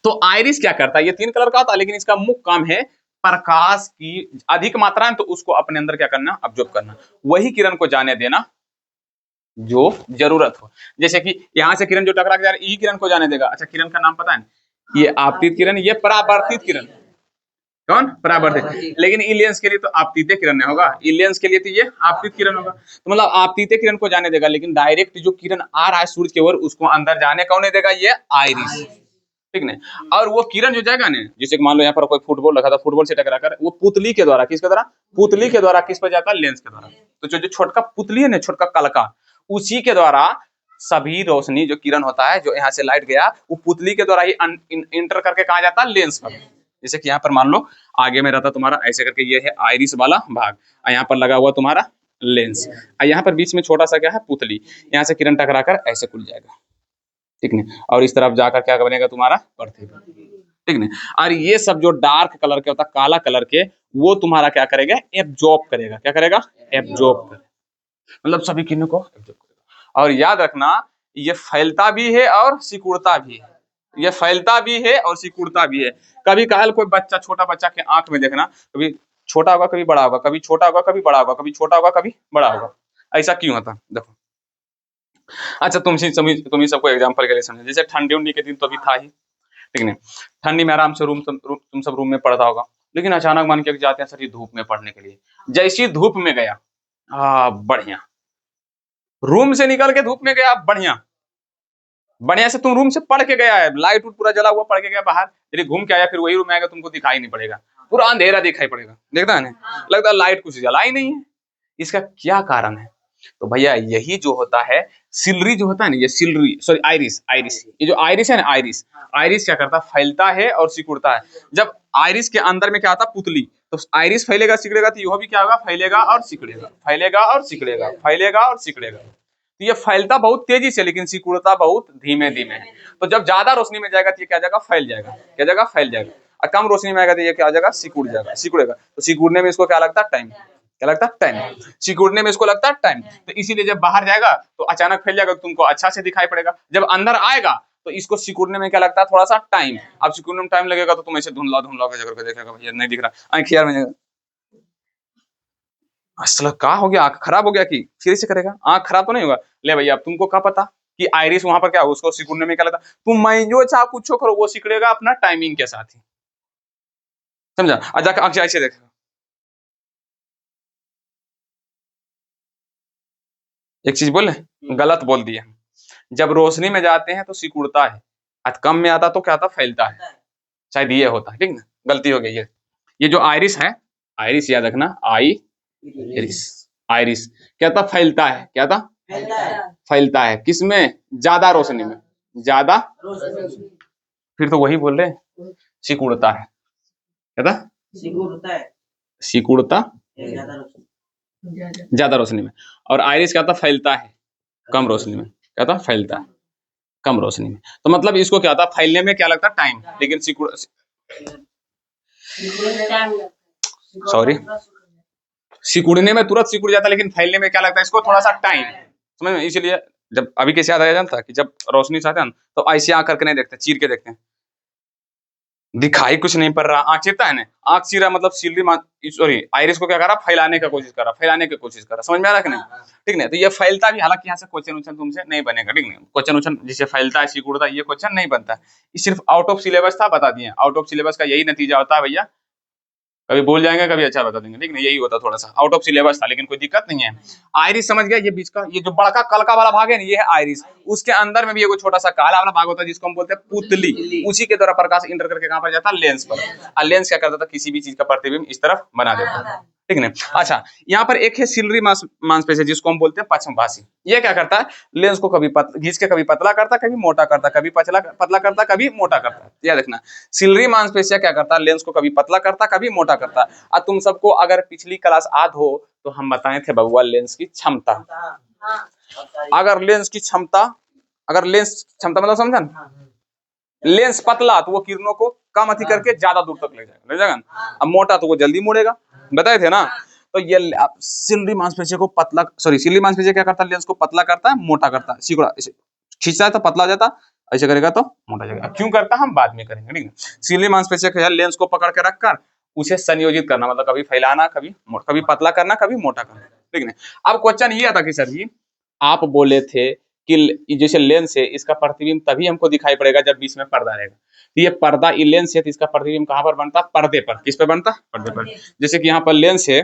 तो आइरिस क्या करता है? ये 3 कलर का होता है, लेकिन इसका मुख्य काम है प्रकाश की अधिक मात्रा में तो उसको अपने अंदर क्या करना? ऑब्जॉर्ब करना, वही किरण को जाने देना जो जरूरत हो। जैसे कि यहाँ से किरण जो टकरा के जा रही है, यही किरण को जाने देगा। अच्छा, किरण का नाम पता है? ये आपतित किरण, ये परावर्तित किरण। कौन? परावर्तित। लेकिन इलियंस के लिए तो आपतित किरण होगा, इलियंस के लिए तो ये आपतित किरण होगा। तो मतलब आपतित किरण को जाने देगा, लेकिन डायरेक्ट जो किरण आ रहा है सूर्य की ओर, उसको अंदर जाने कौन नहीं देगा? ये आइरिस। ठीक नहीं? और वो किरण जो जाएगा ना, जैसे मान लो यहाँ पर कोई फुटबॉल रखा था, फुटबॉल से टकरा कर वो पुतली के द्वारा, किसके द्वारा? पुतली के द्वारा किस पर जाता है? लेंस के द्वारा। तो जो छोटका पुतली है ना, छोटका कलका, उसी के द्वारा सभी रोशनी जो किरण होता है, जो यहाँ से लाइट गया, वो पुतली के द्वारा ही इंटर करके कहा जाता है? लेंस पर। जैसे कि यहाँ पर मान लो आगे में रहता तुम्हारा ऐसे करके, ये है आइरिस वाला भाग, और यहाँ पर लगा हुआ तुम्हारा लेंस, और यहाँ पर बीच में छोटा सा क्या है? पुतली। यहाँ से किरण टकरा कर ऐसे खुल जाएगा, ठीक नहीं? और इस तरफ जाकर क्या बनेगा? तुम्हारा पृथ्वी, ठीक नहीं? और ये सब जो डार्क कलर के होता है, काला कलर के, वो तुम्हारा क्या करेगा? एब्जॉर्ब करेगा। क्या करेगा? एब्जॉर्ब करेगा, मतलब सभी किरणों को एब्जॉर्ब करेगा। और याद रखना, ये फैलता भी है और सिकुड़ता भी है, ये फैलता भी है और सिकुड़ता भी है। कभी कहाल कोई बच्चा, छोटा बच्चा के आंख में देखना, कभी छोटा होगा कभी बड़ा होगा, कभी छोटा होगा कभी बड़ा होगा, कभी छोटा होगा कभी बड़ा होगा। ऐसा क्यों होता? देखो, अच्छा तुम ही सबको एग्जांपल के लिए समझो। जैसे ठंडी उंडी के दिन तो अभी था ही, ठीक नहीं? ठंडी में आराम से तुम सब रूम में पढ़ता होगा, लेकिन अचानक मान के जाते हैं सर धूप में पढ़ने के लिए। जैसी धूप में गया, बढ़िया, रूम से निकल के धूप में गया, बढ़िया बढ़िया से तुम रूम से पढ़ के गया है, लाइट पूरा जला हुआ, पढ़ के गया बाहर, यदि घूम के आया फिर वही रूम में आएगा, तुमको दिखाई नहीं पड़ेगा, पूरा अंधेरा दिखाई पड़ेगा। देखता है ना, लगता है लाइट कुछ जला ही नहीं है। इसका क्या कारण है? तो भैया यही जो होता है, सिलरी जो होता है ना, ये सिलरी, सॉरी आइरिस, ये जो आइरिस है ना, आइरिस क्या करता है? फैलता है और सिकुड़ता है। जब आइरिस के अंदर में क्या आता है? पुतली, तो आइरिस फैलेगा सिकुड़ेगा, तो यह भी क्या होगा? फैलेगा और सिकुड़ेगा, फैलेगा और सिकुड़ेगा, फैलेगा और सिकुड़ेगा। तो ये फैलता बहुत तेजी से, लेकिन सिकुड़ता बहुत धीमे धीमे है। तो जब ज्यादा रोशनी में जाएगा तो ये क्या जाएगा? फैल जाएगा। क्या जाएगा? फैल जाएगा। और कम रोशनी में आएगा तो ये क्या हो जाएगा? सिकुड़ जाएगा, सिकुड़ेगा। तो सिकुड़ने में इसको क्या लगता है? टाइम। क्या लगता है? टाइम। सिकुड़ने में इसको लगता है टाइम। तो इसीलिए जब बाहर जाएगा तो अचानक फैल जाएगा, तुमको अच्छा से दिखाई पड़ेगा। जब अंदर आएगा तो इसको सिकुड़ने में क्या लगता है? थोड़ा सा टाइम। अब सिकुड़ने में टाइम लगेगा तो तुम ऐसे धुंधला धुंधला करके देखेगा, भैया नहीं दिख रहा, आंख यार में असल का हो गया, आंख खराब हो गया कि फिर से करेगा, आंख खराब तो नहीं होगा। ले भैया, अब तुमको क्या पता कि आइरिस वहां पर क्या हो, उसको सिकुड़ने में क्या लगता? तुम मैं जो चाह कुछ करो, वो सिकुड़ेगा अपना टाइमिंग के साथ ही, समझा? अच्छा आंख से ऐसे देखो, एक चीज बोले, गलत बोल दिया। जब रोशनी में जाते हैं तो सिकुड़ता है, और कम में आता तो क्या आता? फैलता है। शायद ये होता है, ठीक ना? गलती हो गई है। ये जो आइरिस है, आइरिस याद रखना, आइरिस, आइरिस क्या था? फैलता है। क्या था? फैलता है किसमें? ज्यादा रोशनी में, ज्यादा। फिर तो वही बोल रहे, सिकुड़ता है। क्या था? सिकुड़ता ज्यादा रोशनी में। और आइरिस क्या था? फैलता है कम रोशनी में। क्या था? फैलता है कम रोशनी में। तो मतलब इसको क्या था? फैलने में क्या लगता? टाइम। लेकिन सॉरी, सिकुड़ने में तुरंत सिकुड़ जाता, लेकिन फैलने में क्या लगता है? इसको थोड़ा सा टाइम। समझ में? इसलिए जब अभी कैसे याद आया जानता कि जब रोशनी चाहते हैं तो ऐसे आंख करके नहीं देखते, चीर के देखते हैं, दिखाई कुछ नहीं पड़ रहा, आंख चीरता है ना, आंख चीरा मतलब सिलरी, सॉरी आइरिस को क्या कर रहा? फैलाने का कोशिश कर रहा, फैलाने की कोशिश कर रहा। समझ में आ रहा कि नहीं? ठीक नहीं? तो ये फैलता भी, हालांकि यहाँ से क्वेश्चन उच्चन तुमसे नहीं बनेगा, ठीक नहीं? क्वेश्चन जिसे फैलता है सिकुड़ता है, ये क्वेश्चन नहीं बनता है। ये सिर्फ आउट ऑफ सिलेबस था, बता दिए। आउट ऑफ सिलेबस का यही नतीजा होता है भैया, कभी भूल जाएंगे कभी अच्छा बता देंगे, ठीक नहीं? यही होता, थोड़ा सा आउट ऑफ सिलेबस था, लेकिन कोई दिक्कत नहीं है। आइरिस समझ गया? ये बीच का, ये जो बड़का कलका वाला भाग है ना, ये है आइरिस। उसके अंदर में भी एक छोटा सा काला वाला भाग होता है, जिसको हम बोलते हैं पुतली। उसी के द्वारा प्रकाश इंटर करके कहां पर जाता है? लेंस पर। और लेंस क्या करता था? किसी भी चीज का प्रतिबिंब इस तरफ बना देता था, ठीक है ना। अच्छा, यहाँ पर एक है सिलरी मांसपेशी जिसको हम बोलते हैं पश्चमभाषी। ये क्या करता है, लेंस को कभी घींच के कभी पतला करता है, कभी मोटा करता है, कभी पतला करता है, कभी मोटा करता है। यह देखना, सिलरी मांसपेशिया क्या करता है, लेंस को कभी पतला करता है, कभी मोटा करता है। और तुम सबको अगर पिछली क्लास याद हो तो हम बताए थे बबुआ लेंस की क्षमता। अगर लेंस की क्षमता, अगर लेंस क्षमता मतलब समझा ना, लेंस पतला तो वो किरणों को कम अति करके ज्यादा दूर तक ले जाएगा ना, अब मोटा तो वो जल्दी मुड़ेगा, बताए थे ना। तो ये सिलरी मांसपेशिया को पतला, सॉरी सिलरी मांसपेशिया क्या करता है, लेंस को पतला करता है, मोटा करता है, सिकुड़ा इसे खींचता है तो पतला हो जाता, ऐसे करेगा तो मोटा जाएगा। क्यों करता है हम बाद में करेंगे, ठीक है। सिलरी मांसपेशिया क्या है, लेंस को पकड़ के रखकर उसे संयोजित करना, मतलब कभी फैलाना, कभी पतला करना, कभी मोटा करना, ठीक है। अब क्वेश्चन ये आता कि सर जी आप बोले थे कि जैसे लेंस है इसका प्रतिबिंब तभी हमको दिखाई पड़ेगा जब बीच में पर्दा रहेगा। तो ये पर्दा, ये लेंस है तो इसका प्रतिबिंब कहाँ पर बनता है, पर्दे पर। किस पे बनता है, पर्दे पर। जैसे कि यहाँ पर लेंस है,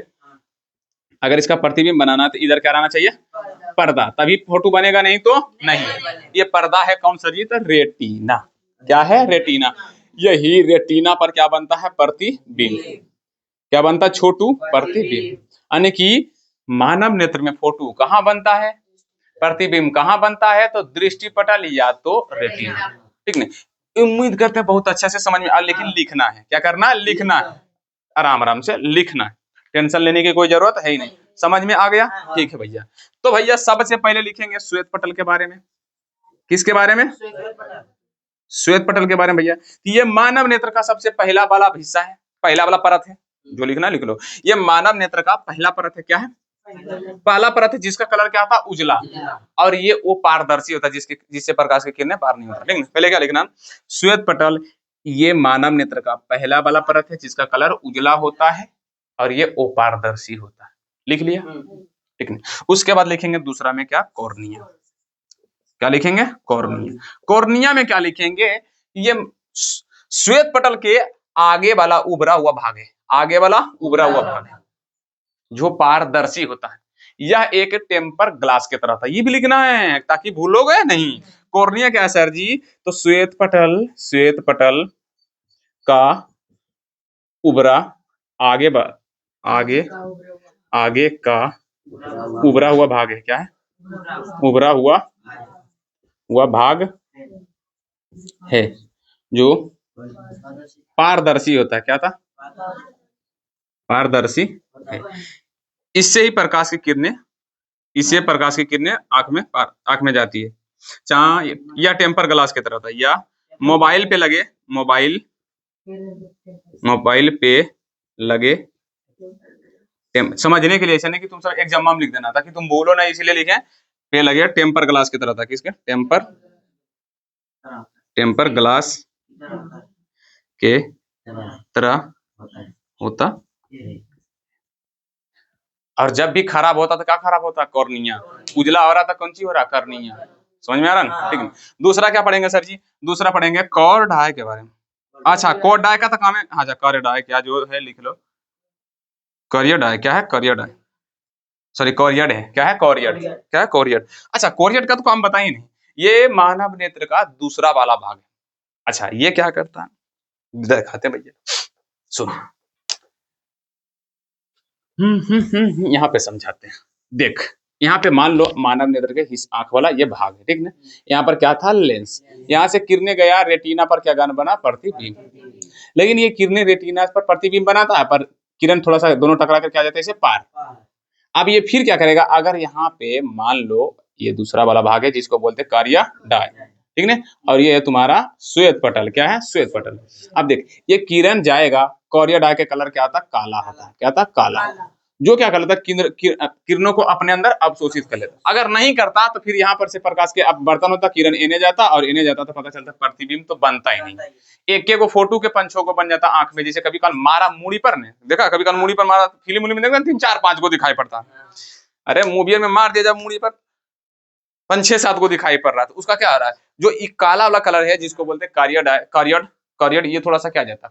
अगर इसका प्रतिबिंब बनाना है तो इधर क्या रहना चाहिए, पर्दा, तभी फोटो बनेगा, नहीं तो नहीं। ये पर्दा है कौन सा जी, तो रेटिना। क्या है, रेटिना। यही रेटिना पर क्या बनता है, प्रतिबिंब। क्या बनता है छोटू, प्रतिबिंब। यानी कि मानव नेत्र में फोटो कहाँ बनता है, प्रतिबिंब कहाँ बनता है, तो दृष्टि पटल या तो रेटिना, ठीक नहीं। उम्मीद करते हैं बहुत अच्छा से समझ में आ, लेकिन लिखना है, क्या करना है, लिखना है, आराम आराम से लिखना है, टेंशन लेने की कोई जरूरत है ही नहीं। समझ में आ गया, ठीक है भैया। तो भैया सबसे पहले लिखेंगे श्वेत पटल के बारे में। किसके बारे में, श्वेत पटल के बारे में भैया। ये मानव नेत्र का सबसे पहला वाला हिस्सा है, पहला वाला परत है, जो लिखना लिख लो। ये मानव नेत्र का पहला परत है, क्या है, पहला परत है, जिसका कलर क्या था, उजला, और ये वो पारदर्शी होता है जिससे प्रकाश की किरणें पार नहीं होता, ठीक है। पहले क्या लिखना, श्वेत पटल ये मानव नेत्र का पहला वाला परत है जिसका कलर उजला होता है और ये अपारदर्शी होता है। लिख लिया, ठीक है। उसके बाद लिखेंगे दूसरा में क्या, कॉर्निया। क्या लिखेंगे, कॉर्निया। कॉर्निया में क्या लिखेंगे, ये श्वेत पटल के आगे वाला उभरा हुआ भाग है, आगे वाला उभरा हुआ भाग है जो पारदर्शी होता है। यह एक टेम्पर ग्लास की तरह था, ये भी लिखना है ताकि भूलोगे नहीं। कॉर्निया क्या है सर जी, तो श्वेत पटल का उभरा आगे का उभरा हुआ भाग है, क्या है, उभरा हुआ भाग है जो पारदर्शी होता है। क्या था, पारदर्शी है। इससे ही प्रकाश की किरणें आंख में जाती है। चाहे या टेम्पर ग्लास की तरह था, या मोबाइल पे लगे समझने के लिए, ऐसा नहीं कि तुम सब एग्जाम में लिख देना, ताकि तुम बोलो ना इसलिए लिखे पे लगे, टेम्पर ग्लास की तरह था। किसके, टेम्पर ग्लास के तरह होता। और जब भी खराब होता तो क्या खराब होता, कॉर्निया। उजला हो रहा था, कौन सी हो रहा, कॉर्निया। समझ में आ रहा ना, ठीक है। दूसरा क्या पढ़ेंगे सर जी, दूसरा पढ़ेंगे कॉर्डाई के बारे में। अच्छा, कॉर्डाई का तो काम है, हाँ कॉर्डाई क्या जो है लिख लो, कॉरियड क्या है, कॉरियड सॉरी कॉरियड है, क्या है, कॉरियड, क्या है, कॉरियड। अच्छा, कॉरियड का तो काम बताइए नहीं, ये मानव नेत्र का दूसरा वाला भाग है। अच्छा, ये क्या करता है, दिखाते भैया, सुनो। यहाँ पे समझाते हैं। देख, यहाँ पे मान लो मानव नेत्र के आंख वाला ये भाग है, ठीक ना। यहाँ पर क्या था, लेंस। यहाँ से किरणें गया, रेटिना पर क्या गन बना, प्रतिबिंब। लेकिन ये किरणें रेटिना पर प्रतिबिंब बनाता है, पर किरण थोड़ा सा दोनों टकरा कर क्या जाता है, इसे पार। अब ये फिर क्या करेगा, अगर यहाँ पे मान लो ये दूसरा वाला भाग है जिसको बोलते हैं कॉरियडाई, ठीक है। और ये है तुम्हारा श्वेत पटल, क्या है, श्वेत पटल। अब देख, ये किरण जाएगा, कॉरियडाई के कलर क्या था, काला होता है, क्या था, काला, जो क्या कर लेता है, किरणों को अपने अंदर अवशोषित कर लेता। अगर नहीं करता तो फिर यहाँ पर से प्रकाश के अब बर्तन होता, किरण इन्हें जाता और इन्हें जाता, तो पता चलता प्रतिबिंब तो बनता ही नहीं। एक को फोटो के पंचों को बन जाता आंख में। जैसे कभी कल मारा मूड़ी पर ने देखा, कभी कल मूड़ी पर मारा, फिल्म में देखा 3-4-5 को दिखाई पड़ता। अरे मूवी में मार दिया जब मूड़ी पर 5-6-7 को दिखाई पड़ रहा, तो उसका क्या आ रहा है, जो काला वाला कलर है जिसको बोलते हैं कॉरियड, ये थोड़ा सा क्या जाता,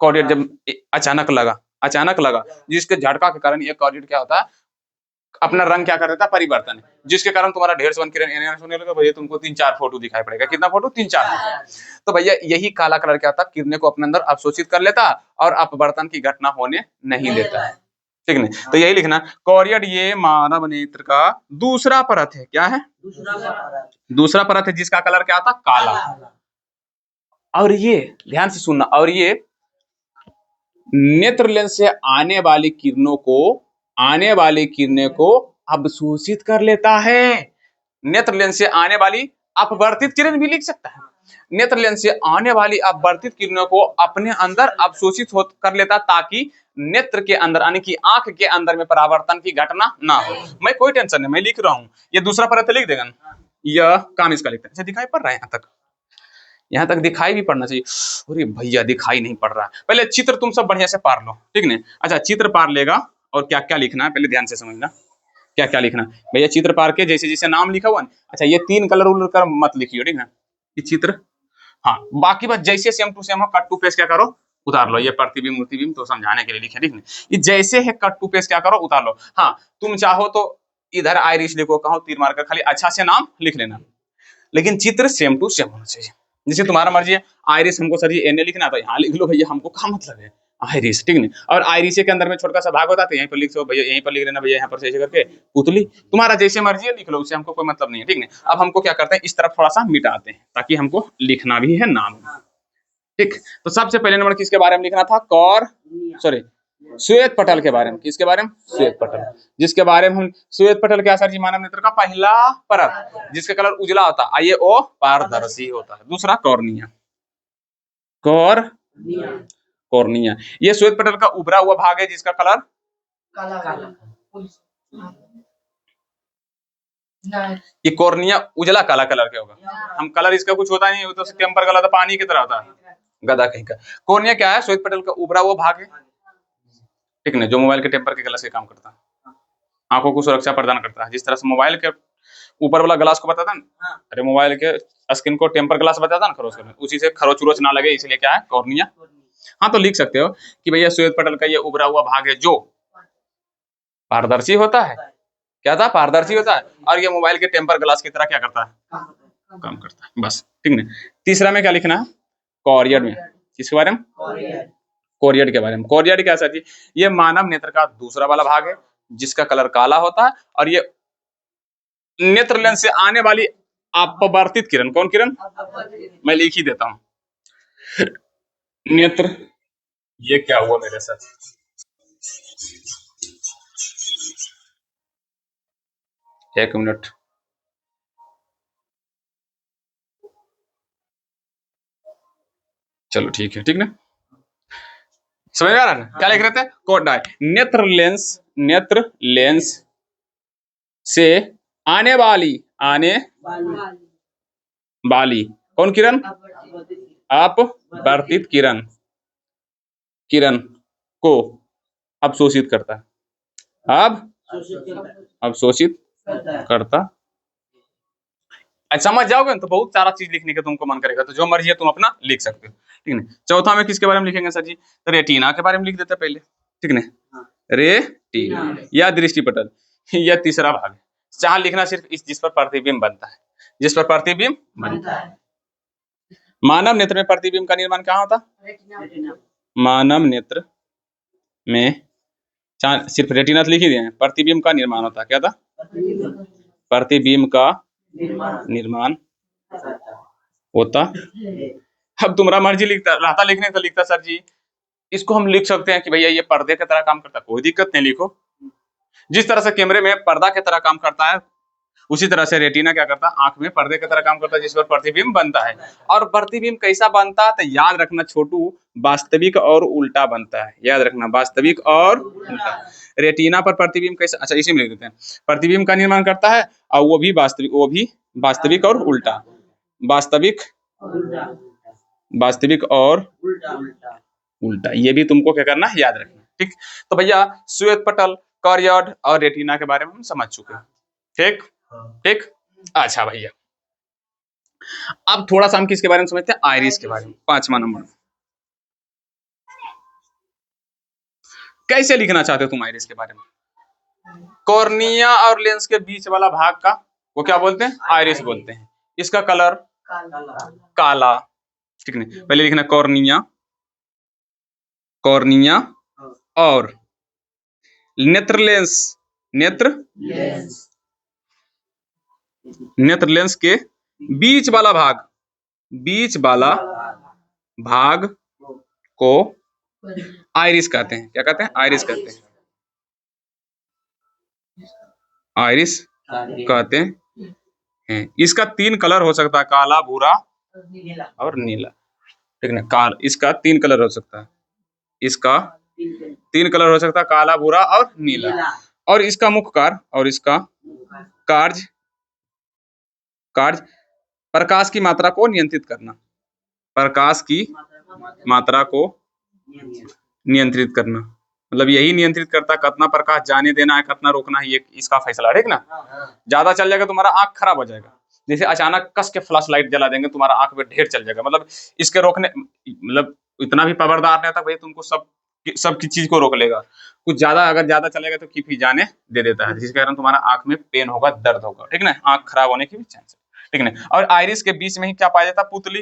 कॉरियड जब अचानक लगा जिसके झटका के कारण ये कॉरियड क्या होता है, अपना रंग क्या कर देता है, परिवर्तन, जिसके कारण तुम्हारा ढेर से किरण होने लगा। भैया तुमको 3-4 फोटो दिखाई पड़ेगा, कितना फोटो, 3-4। तो भैया यही काला कलर क्या था, किरणें को अपने अंदर अवशोषित कर लेता और अपवर्तन की घटना होने नहीं देता है। ठीक नहीं, तो यही लिखना कॉरियड ये मानव नेत्र का दूसरा परत है। क्या है? दूसरा परत है जिसका कलर क्या था? काला। और ये ध्यान से सुनना, और ये नेत्र लेंस से आने वाली किरणों को अवशोषित कर लेता है। नेत्र लेंस से आने वाली अपवर्तित किरण भी लिख सकता है। नेत्र लेंस से आने वाली अपवर्तित किरणों को अपने अंदर अवशोषित कर लेता, ताकि नेत्र के अंदर यानी कि आंख के अंदर में परावर्तन की घटना ना हो। मैं कोई टेंशन नहीं, मैं लिख रहा हूँ। ये दूसरा परत लिख देगा ना, यह काम इसका लिखता है। अच्छा, दिखाई पड़ रहा है यहाँ तक? यहाँ तक दिखाई भी पड़ना चाहिए। अरे भैया दिखाई नहीं पड़ रहा। पहले चित्र तुम सब बढ़िया से पार लो, ठीक नहीं? अच्छा, चित्र पार लेगा और क्या क्या लिखना है पहले ध्यान से समझना। क्या क्या लिखना भैया? चित्र पार के जैसे जैसे नाम लिखा हुआ ना, अच्छा ये 3 कलर उलर कर मत लिखियो, ठीक ना? ये चित्र, हाँ बाकी बस जैसे सेम टू सेम हो, कट टू पेस्ट क्या करो, उतार लो। ये प्रतिबिंब मूर्तिबिंब तो समझाने के लिए लिखे, ठीक नहीं? ये जैसे है कट टू पेस्ट क्या करो, उतार लो। हाँ तुम चाहो तो इधर आयरिश लिखो, कहो तीर मारकर, खाली अच्छा से नाम लिख लेना, लेकिन चित्र सेम टू सेम होना चाहिए। जैसे तुम्हारा मर्जी है, आयरिस हमको सर जी एन लिखना, तो यहाँ लिख लो भैया, हमको क्या मतलब है आयरिस, ठीक नहीं? और आयरिस के अंदर में छोटा सा भाग होता है, यहीं पर लिख दो भैया, यहीं पर लिख लेना भैया, यहाँ पर से ऐसे करके पुतली। तुम्हारा जैसे मर्जी है लिख लो, उससे हमको कोई मतलब नहीं है, ठीक नहीं? अब हमको क्या करते हैं, इस तरफ थोड़ा सा मिटाते हैं ताकि हमको लिखना भी है नाम, ठीक? तो सबसे पहले नंबर किसके बारे में लिखना था? श्वेत पटल के बारे में। किसके बारे में? श्वेत पटल, जिसके बारे में हम श्वेत पटल क्या सर जी? मानव नेत्र का पहला परत जिसका कलर उजला होता है, आइए ओ पारदर्शी होता है। दूसरा कॉर्निया, कॉर्निया ये श्वेत पटल का उभरा हुआ भाग है जिसका कलर काला। ये कॉर्निया उजला काला कलर के होगा। हम कलर इसका कुछ होता नहीं, तो टेम्पर कलर तो पानी की तरह होता है, गदा कहीं का। कॉर्निया क्या है? श्वेत पटल का उभरा हुआ भाग है, ठीक है, जो मोबाइल के टेम्पर के ग्लास के काम करता है, आंखों को सुरक्षा प्रदान करता है। जिस तरह से मोबाइल के ऊपर वाला ग्लास को बताता ना, अरे मोबाइल के स्क्रीन को टेम्पर ग्लास बताता ना खरोच करने, उसी से खरोच उरोच ना लगे, इसलिए क्या है? कॉर्निया। हाँ तो लिख सकते हो कि भैया श्वेत पटल का ये उभरा हुआ भाग है जो पारदर्शी होता है। क्या था? पारदर्शी होता है। और ये मोबाइल के टेम्पर ग्लास की तरह क्या करता है? काम करता है, बस, ठीक है। तीसरा में क्या लिखना है? कॉरियड में। किसके बारे में? कॉरियड के बारे में। कॉरियड क्या सर जी? ये मानव नेत्र का दूसरा वाला भाग है जिसका कलर काला होता है, और ये नेत्र लेंस से आने वाली अपवर्तित किरण, कौन किरण? मैं लिख ही देता हूं, नेत्र। ये क्या हुआ मेरे साथ? एक मिनट, चलो ठीक है, ठीक ना? समझ में आ रहा है? क्या लिख रहे थे? कोड है नेत्र लेंस से आने वाली कौन किरण? अपवर्तित किरण को अवशोषित करता है। अवशोषित करता। समझ जाओगे ना तो बहुत सारा चीज लिखने का तुमको मन करेगा, तो जो मर्जी है तुम अपना लिख सकते हो, ठीक है। चौथा में किसके बारे में लिखेंगे सर जी? तो रेटिना के बारे में लिख देते पहले, ठीक है। रेटिना या दृष्टि पटल, यह तीसरा भाग है। जहां लिखना सिर्फ इस जिस पर प्रतिबिंब बनता है, जिस पर प्रतिबिंब बनता है। मानव नेत्र में प्रतिबिंब का निर्माण कहाँ होता? मानव नेत्र में सिर्फ रेटिना लिख ही दिए हैं, प्रतिबिंब का निर्माण होता है। क्या था? प्रतिबिंब का निर्माण होता। अब तुम्हारा मर्जी लिखता रहता लिखने तो लिखता सर जी इसको हम लिख सकते हैं कि भैया ये पर्दे की तरह काम करता है, कोई दिक्कत नहीं, लिखो। जिस तरह से कैमरे में पर्दा की तरह काम करता है, उसी तरह से रेटिना क्या करता है? आंख में पर्दे की तरह काम करता है, जिस पर प्रतिबिंब बनता है। और प्रतिबिंब कैसा बनता है? तो याद रखना छोटू, वास्तविक और उल्टा बनता है। याद रखना, वास्तविक और उल्टा। रेटिना पर प्रतिबिंब कैसा? अच्छा इसी में लिख देते हैं, प्रतिबिंब का निर्माण करता है, और वो भी वास्तविक और उल्टा। वास्तविक और उल्टा, ये भी तुमको क्या करना है? याद रखना, ठीक। तो भैया श्वेत पटल, कॉरियड और रेटिना के बारे में हम समझ चुके हैं, ठीक ठीक। अच्छा भैया अब थोड़ा सा हम किसके बारे में समझते हैं? आइरिस के बारे में। 5वां नंबर, कैसे लिखना चाहते हो तुम आइरिस के बारे में? कॉर्निया और लेंस के बीच वाला भाग का वो क्या बोलते हैं? आइरिस बोलते हैं। इसका कलर काला, ठीक नहीं? पहले लिखना कॉर्निया और नेत्र लेंस, नेत्र नेत्र लेंस के बीच वाला भाग, बीच वाला भाग को आइरिस कहते हैं। क्या कहते हैं? आइरिस कहते हैं। आइरिस कहते हैं। इसका 3 कलर हो सकता है, काला, भूरा और नीला। ठीक है ना? इसका 3 कलर हो सकता है। इसका 3 कलर हो सकता है, काला, भूरा और नीला। और इसका मुख्य कार्य और इसका कार्य प्रकाश की मात्रा को नियंत्रित करना। प्रकाश की मात्रा को नियंत्रित करना, मतलब यही नियंत्रित करता है कितना प्रकाश जाने देना है, कितना रोकना है, ये इसका फैसला। ठीक ना? ज्यादा चल जाएगा तुम्हारा आंख खराब हो जाएगा। जैसे अचानक कस के फ्लैश लाइट जला देंगे, तुम्हारा आंख में ढेर चल जाएगा। मतलब इसके रोकने, मतलब इतना भी पावरदार नहीं था भाई तुमको सब की चीज को रोक लेगा। कुछ ज्यादा, अगर ज्यादा चलेगा तो किप ही जाने दे देता है, जिसके कारण तुम्हारा आंख में पेन होगा, दर्द होगा। ठीक ना? आंख खराब होने की भी चांस है। ठीक ना? और आइरिस के बीच में ही क्या पाया जाता है? पुतली।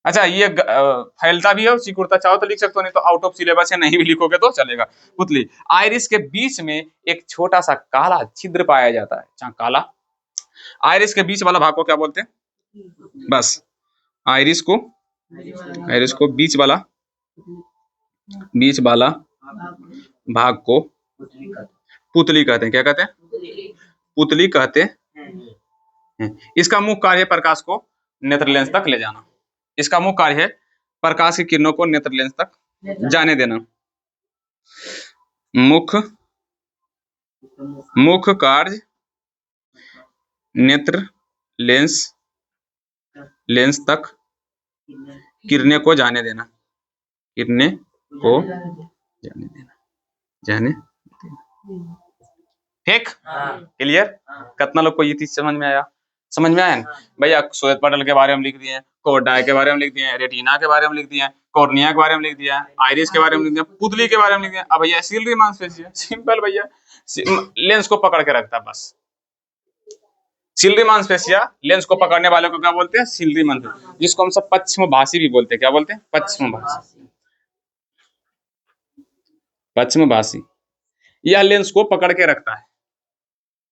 अच्छा, ये फैलता भी है और सिकुड़ता, चाहो तो लिख सकते हो, नहीं तो आउट ऑफ सिलेबस है, नहीं भी लिखोगे तो चलेगा। पुतली। आइरिस के बीच में एक छोटा सा काला छिद्र पाया जाता है, काला। आइरिस के बीच वाला भाग को क्या बोलते हैं? बस आइरिस को बीच वाला भाग को पुतली कहते हैं। क्या कहते हैं? पुतली कहते हैं। इसका मुख्य कार्य है प्रकाश को नेत्र लेंस तक ले जाना। इसका मुख्य कार्य है प्रकाश की किरणों को नेत्र लेंस तक जाने देना। मुख्य कार्य नेत्र लेंस तक किरणें को जाने देना। किरणें को जाने देना। ठीक? क्लियर? कितना लोग को ये चीज समझ में आया? समझ में आया ना भैया? श्वेत पटल के बारे में लिख दिए, कोर्डाई के बारे में लिख दिए, रेटिना के बारे में लिख दिया, कॉर्निया के बारे में लिख दिया, आइरिस के बारे में लिख दिया, पुतली के बारे में लिख दिया। अब भैया सिलरी मांसपेशिया, सिंपल भैया, लेंस को पकड़ के रखता है बस। सिलरी मांसपेशिया लेंस को पकड़ने वाले को क्या बोलते हैं? सिलरी मांसपेशिया, जिसको हम सब पश्चिमभाषी भी बोलते हैं। क्या बोलते हैं? पश्चिमभाषी। यह लेंस को पकड़ के रखता है।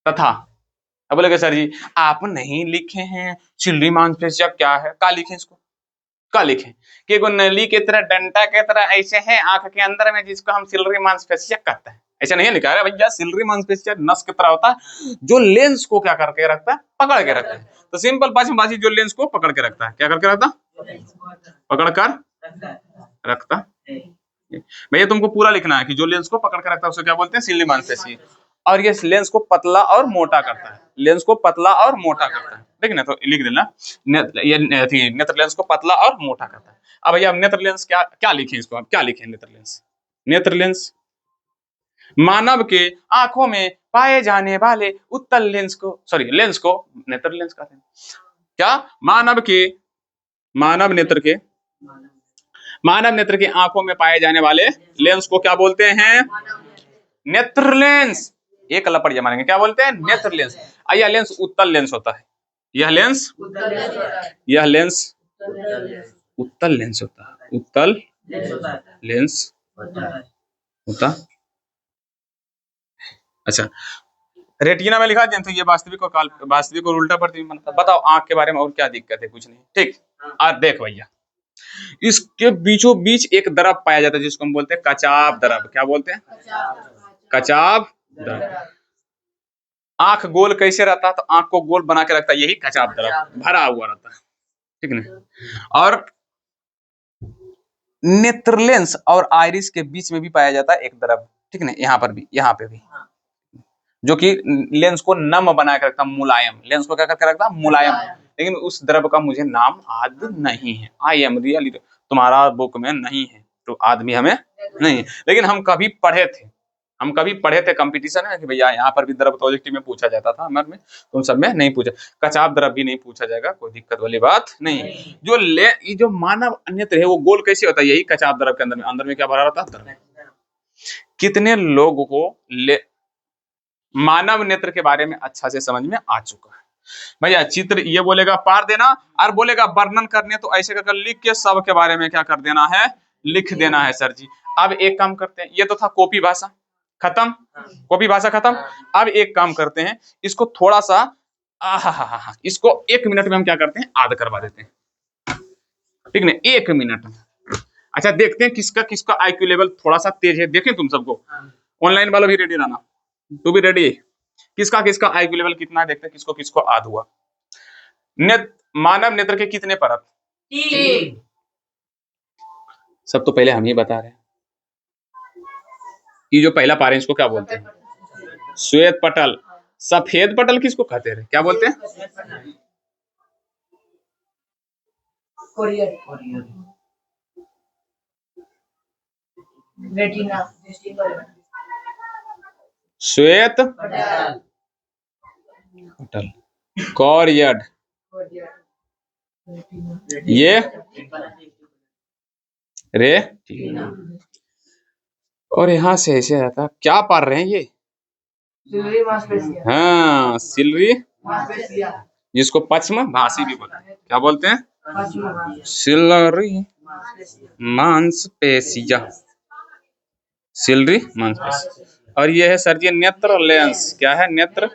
तथा अब बोलेगे सर जी आप नहीं लिखे हैं सिलरी मांसपेशिया क्या है? का लिखे इसको? का लिखे कि एगो नली के तरह, डंडा के तरह ऐसे है आंख के अंदर में, जिसको हम सिलरी मांसपेशिया कहते हैं। ऐसा नहीं लिखा है भैया। सिलरी मांसपेशिया नस की तरह होता है, जो लेंस को क्या करके रखता है? पकड़ के रखता है। तो सिंपल पश्चिमभाषी जो लेंस को पकड़ के रखता है, क्या करके रखता? पकड़ कर रखता। भैया तुमको पूरा लिखना है कि जो लेंस को पकड़ के रखता है उसे क्या बोलते हैं? सिलरी मांसपेशी। और ये लेंस को पतला और मोटा करता है। लेंस को पतला और मोटा करता है। ठीक ना? तो लिख देना ये नेत्र लेंस को पतला और मोटा करता है। अब भैया नेत्र लेंस क्या लिखें इसको? अब क्या लिखें? नेत्र लेंस मानव के आंखों में पाए जाने वाले उत्तल लेंस को, लेंस को नेत्र लेंस कहते हैं। क्या? मानव नेत्र के आंखों में पाए जाने वाले लेंस को क्या बोलते हैं? नेत्र लेंस। एक लपड़िया मारेंगे, क्या बोलते हैं? नेत्र लेंस। यह लेंस उत्तल लेंस होता है। यह लेंस उत्तल लेंस होता है। उत्तल लेंस होता। अच्छा, रेटिना में लिखा जाए तो ये वास्तविक और उल्टा प्रतिबिंब बनता। बताओ आंख के बारे में और क्या दिक्कत है? कुछ नहीं। ठीक। आज देख भैया, इसके बीचों बीच एक द्रव पाया जाता है जिसको हम बोलते हैं कचाप द्रव। क्या बोलते हैं? कचाप द्रव। आंख गोल कैसे रहता है? तो आंख को गोल बना के रखता है, यही कचाप द्रव भरा हुआ रहता है। ठीक ना? और नेत्र लेंस और आइरिस के बीच में भी पाया जाता है एक द्रव। ठीक ना? यहाँ पे भी जो कि लेंस को नम बना के रखता, मुलायम। लेंस को क्या करके रखता? मुलायम। लेकिन उस द्रव का मुझे नाम याद नहीं है। आई एम रियली, तुम्हारा बुक में नहीं है तो आदमी हमें नहीं, लेकिन हम कभी पढ़े थे कंपटीशन में कि भैया यहाँ पर भी द्रव प्रोजेक्टिव में पूछा जाता था। हमारे में तुम सब में नहीं पूछा। कचाप द्रव भी नहीं पूछा जाएगा, कोई दिक्कत वाली बात नहीं। जो मानव नेत्र है वो गोल कैसे होता है? यही कचाप द्रव के अंदर में क्या भरा रहता है? द्रव। कितने लोगों को मानव नेत्र के बारे में अच्छा से समझ में आ चुका है? भैया चित्र ये बोलेगा पार देना और बोलेगा वर्णन करने, तो ऐसे करके लिख के सब के बारे में क्या कर देना है? लिख देना है सर जी। अब एक काम करते हैं, ये तो था कॉपी भाषा, खत्म, कॉपी भाषा खत्म। अब एक काम करते हैं, इसको थोड़ा सा इसको 1 मिनट में हम क्या करते हैं, आद करवा देते हैं, ठीक ना, 1 मिनट में। अच्छा देखते हैं किसका किसका आईक्यू लेवल थोड़ा सा तेज है, देखें तुम सबको, ऑनलाइन वालों भी रेडी रहना, तू भी रेडी है, किसका किसका आईक्यू लेवल कितना है, देखते हैं किसको किसको आद हुआ। मानव नेत्र के कितने परत? 3। सब तो पहले हम ही बता रहे हैं। ये जो पहला पारा इसको क्या बोलते हैं? श्वेत पटल। सफेद पटल किसको कहते हैं, क्या बोलते हैं? रेटिना, श्वेत पटल, कॉरियड, ये रेटिना। और यहाँ से ऐसे आता, क्या पढ़ रहे हैं ये? सिलरी मांसपेशियां। हाँ, सिलरी मांसपेशियां, जिसको पश्म भाषी भी बोलते हैं, क्या बोलते हैं? पश्चिम सिलरी मांसपेशियां, सिलरी मांसपेशियां। और ये है सर जी नेत्र लेंस, क्या है? नेत्र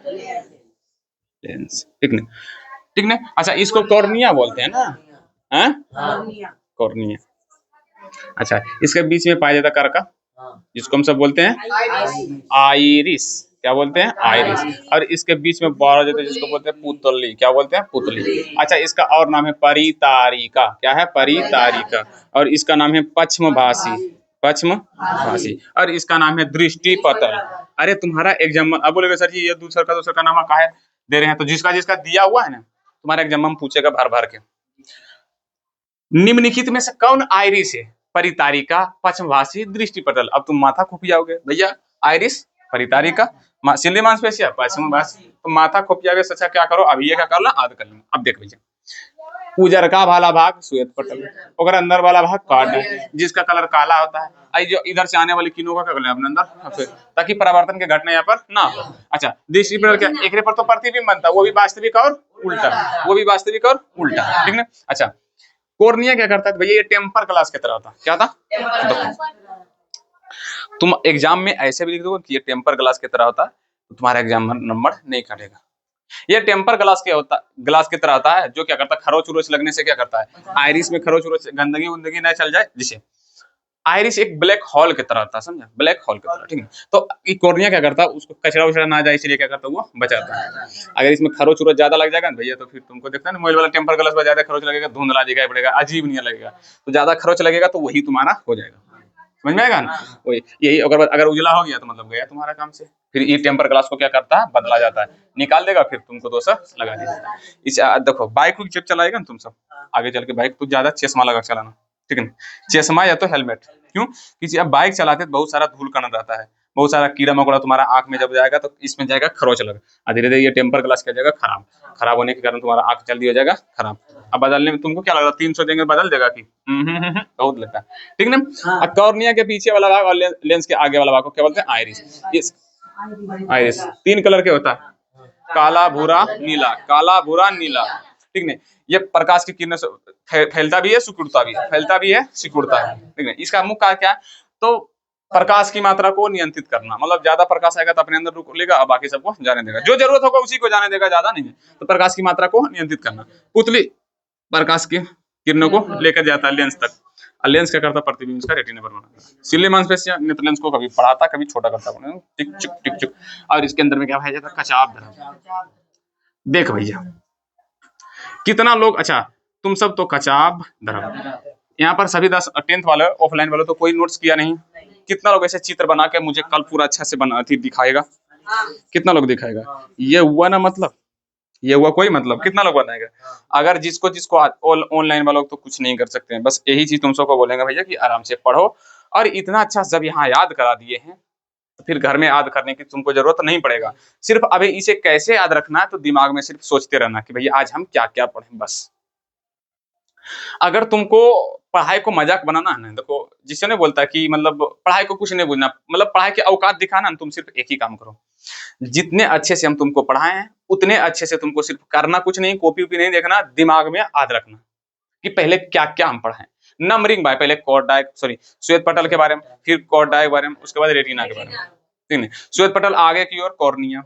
लेंस, ठीक ना, ठीक ना। अच्छा इसको कॉर्निया बोलते हैं ना, हाँ कॉर्निया। अच्छा इसके बीच में पाया जाता कर्का, जिसको हम सब बोलते हैं आइरिस, क्या बोलते हैं? आइरिस। और इसके बीच में बारह जाते हैं जिसको बोलते हैं पुतली, क्या बोलते हैं? पुतली। अच्छा इसका और नाम है परितारिका, क्या है? परितारिका। और इसका नाम है पश्मभाषी, पश्मभाषी। और इसका नाम है दृष्टिपटल। अरे तुम्हारा एग्जाम, अब बोलेगा सर जी ये दूसरा का नाम काहे दे रहे हैं, तो जिसका जिसका दिया हुआ है ना तुम्हारे एग्जाम में पूछेगा भर भर के, निम्नलिखित में से कौन आइरिस है? परितारिका, पश्मभाषी, दृष्टिपटल। अब तुम माथा खुपियाओगे भैया, आइरिस, परितारिका, सिल्ली मांसपेशिया, पश्मभाषी, तो माथा खुपियाओगे। अच्छा क्या करो, अभी ये क्या कर लो, आद कर लो। अब देख भैया, उजरका वाला भाग श्वेत पटल, और अंदर वाला भाग काला है, जिसका कलर काला होता है। आई जो इधर से आने वाली किरणों का कलर अपने अंदर, ताकि परावर्तन के घटना यहाँ पर ना हो। अच्छा दृष्टिपटल क्या, एक पर तो प्रतिबिंब बनता है, वो भी वास्तविक और उल्टा, वो भी वास्तविक और उल्टा, ठीक ना। अच्छा कॉर्निया क्या करता है भैया, ये टेम्पर ग्लास की तरह होता, क्या था? तुम एग्जाम में ऐसे भी लिख दो कि ये टेम्पर ग्लास की तरह होता है, तो तुम्हारा एग्जाम नंबर नहीं काटेगा। ये टेम्पर ग्लास की तरह होता है, जो क्या करता है, खरोच उरोच लगने से क्या करता है, आइरिस में खरोच उरोच गंदगी उंदगी न चल जाए, जिसे आइरिस एक ब्लैक होल की तरह होता है, समझा? ब्लैक होल की तरह, ठीक है। तो ये कॉर्निया क्या करता है, उसको कचरा उचरा ना जाए इसलिए क्या करता है, वो बचाता है। अगर इसमें खरोच उरोच ज्यादा लग जाएगा ना भैया, तो फिर तुमको देखना ना मोबाइल वाला टेम्पर ग्लास में ज्यादा खरोच लगेगा, धुंधला दिखाई पड़ेगा, अजीब नहीं लगेगा। तो ज्यादा खरोच लगेगा तो वही तुम्हारा हो जाएगा, समझ में आएगा ना? वही यही, अगर उजला हो गया तो मतलब गया तुम्हारा काम से। फिर ये टेम्पर ग्लास को क्या करता है, बदला जाता है, निकाल देगा, फिर तुमको दोसा लगा दिया। इस देखो बाइक को जब चलाएगा ना तुम सब आगे चल के, बाइक तो ज्यादा चश्मा लगा चलाना, ठीक है, चश्मा या तो हेलमेट। क्यों? किसी अब बाइक चलाते तो बहुत सारा धूल कण रहता है, बहुत सारा कीड़ा मकोड़ा तुम्हारा आंख में जब जाएगा तो इसमें जाएगा खरोच लग, धीरे धीरे ये टेम्पर ग्लास क्या जाएगा खराब, खराब होने के कारण तुम्हारा आंख जल्दी हो जाएगा खराब। अब बदलने में तुमको क्या लग रहा है, 300 देंगे बदल देगा कि? बहुत लगता है, ठीक ना। कॉर्निया के पीछे वाला भाग और लेंस के आगे वाला भाग को क्या बोलते हैं, आइरिस। आइरिस 3 कलर के होता है, काला भूरा नीला, काला भूरा नीला, ठीक है। ये प्रकाश की किरणों से फैलता भी है, सिकुड़ता भी है, फैलता भी है, सिकुड़ता है, ठीक है। इसका मुख्य कार्य क्या है, तो प्रकाश की मात्रा को नियंत्रित करना, मतलब ज्यादा प्रकाश आएगा तो अपने अंदर रोक लेगा, और बाकी सबको जाने देगा, जो जरूरत होगा उसी को जाने देगा, ज्यादा नहीं है। तो प्रकाश की मात्रा को नियंत्रित करना। पुतली प्रकाश की किरणों को लेकर जाता है लेंस तक, और लेंस क्या करता है, प्रतिबिंब इसका रेटिना पर बनाता है। सिल्ली मांसपेशियां नेत्र लेंस को कभी बढ़ाता कभी छोटा करता, टिक चिक टिक चिक। और इसके अंदर में क्या पाया जाता है, कचाब धर्म। देख भैया कितना लोग, अच्छा तुम सब तो कचाब धर्म, यहाँ पर सभी 10th वाले ऑफलाइन वाले तो कोई नोट्स किया नहीं। कितना लोग ऐसे चित्र बना के मुझे कल पूरा अच्छा से बना दिखाएगा, कितना लोग दिखाएगा? ये हुआ ना, मतलब ये हुआ कोई मतलब, कितना लोग बनाएगा? अगर जिसको जिसको ऑनलाइन वालों तो कुछ नहीं कर सकते हैं, बस यही चीज तुम सबको बोलेंगे भैया कि आराम से पढ़ो। और इतना अच्छा जब यहाँ याद करा दिए हैं तो फिर घर में याद करने की तुमको जरूरत नहीं पड़ेगा। सिर्फ अभी इसे कैसे याद रखना है, तो दिमाग में सिर्फ सोचते रहना कि भैया आज हम क्या क्या पढ़ें, बस। अगर तुमको पढ़ाई को मजाक बनाना है ना, देखो जिससे नहीं बोलता कि मतलब पढ़ाई को कुछ नहीं बुझना, मतलब पढ़ाई के औकात दिखाना, तुम सिर्फ एक ही काम करो, जितने अच्छे से हम तुमको पढ़ाए हैं उतने अच्छे से तुमको सिर्फ करना कुछ नहीं, कॉपी वॉपी नहीं देखना, दिमाग में याद रखना कि पहले क्या क्या हम पढ़ाएं। नंबरिंग बाय पहले श्वेत पटल के बारे में, फिर कॉर्डाई के बारे में, उसके बाद रेटिना के बारे में, ठीक है। श्वेत पटल आगे की ओर कॉर्निया,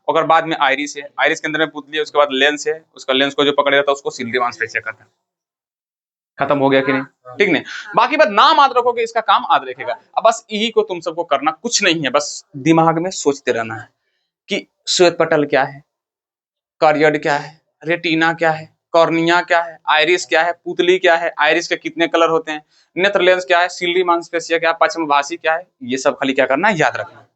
और बाद में आइरिस है, आइरिस के अंदर में पुतली है, उसके बाद लेंस है, उसका लेंस को जो पकड़े रहता है उसको सिलरी मांसपेशियां कहते हैं। खत्म हो गया कि नहीं, ठीक नहीं। बाकी बात नाम याद रखोगे, इसका काम याद रखेगा। अब बस यही को तुम सबको करना कुछ नहीं है, बस दिमाग में सोचते रहना है कि श्वेत पटल क्या है, कॉरियड क्या है, रेटिना क्या है, कॉर्निया क्या है, आइरिस क्या है, पुतली क्या है, आइरिस के कितने कलर होते हैं, नेत्र लेंस क्या है, सिलरी मांसपेशिया क्या है, पश्चमभाषी क्या है, ये सब खाली क्या करना है, याद रखना,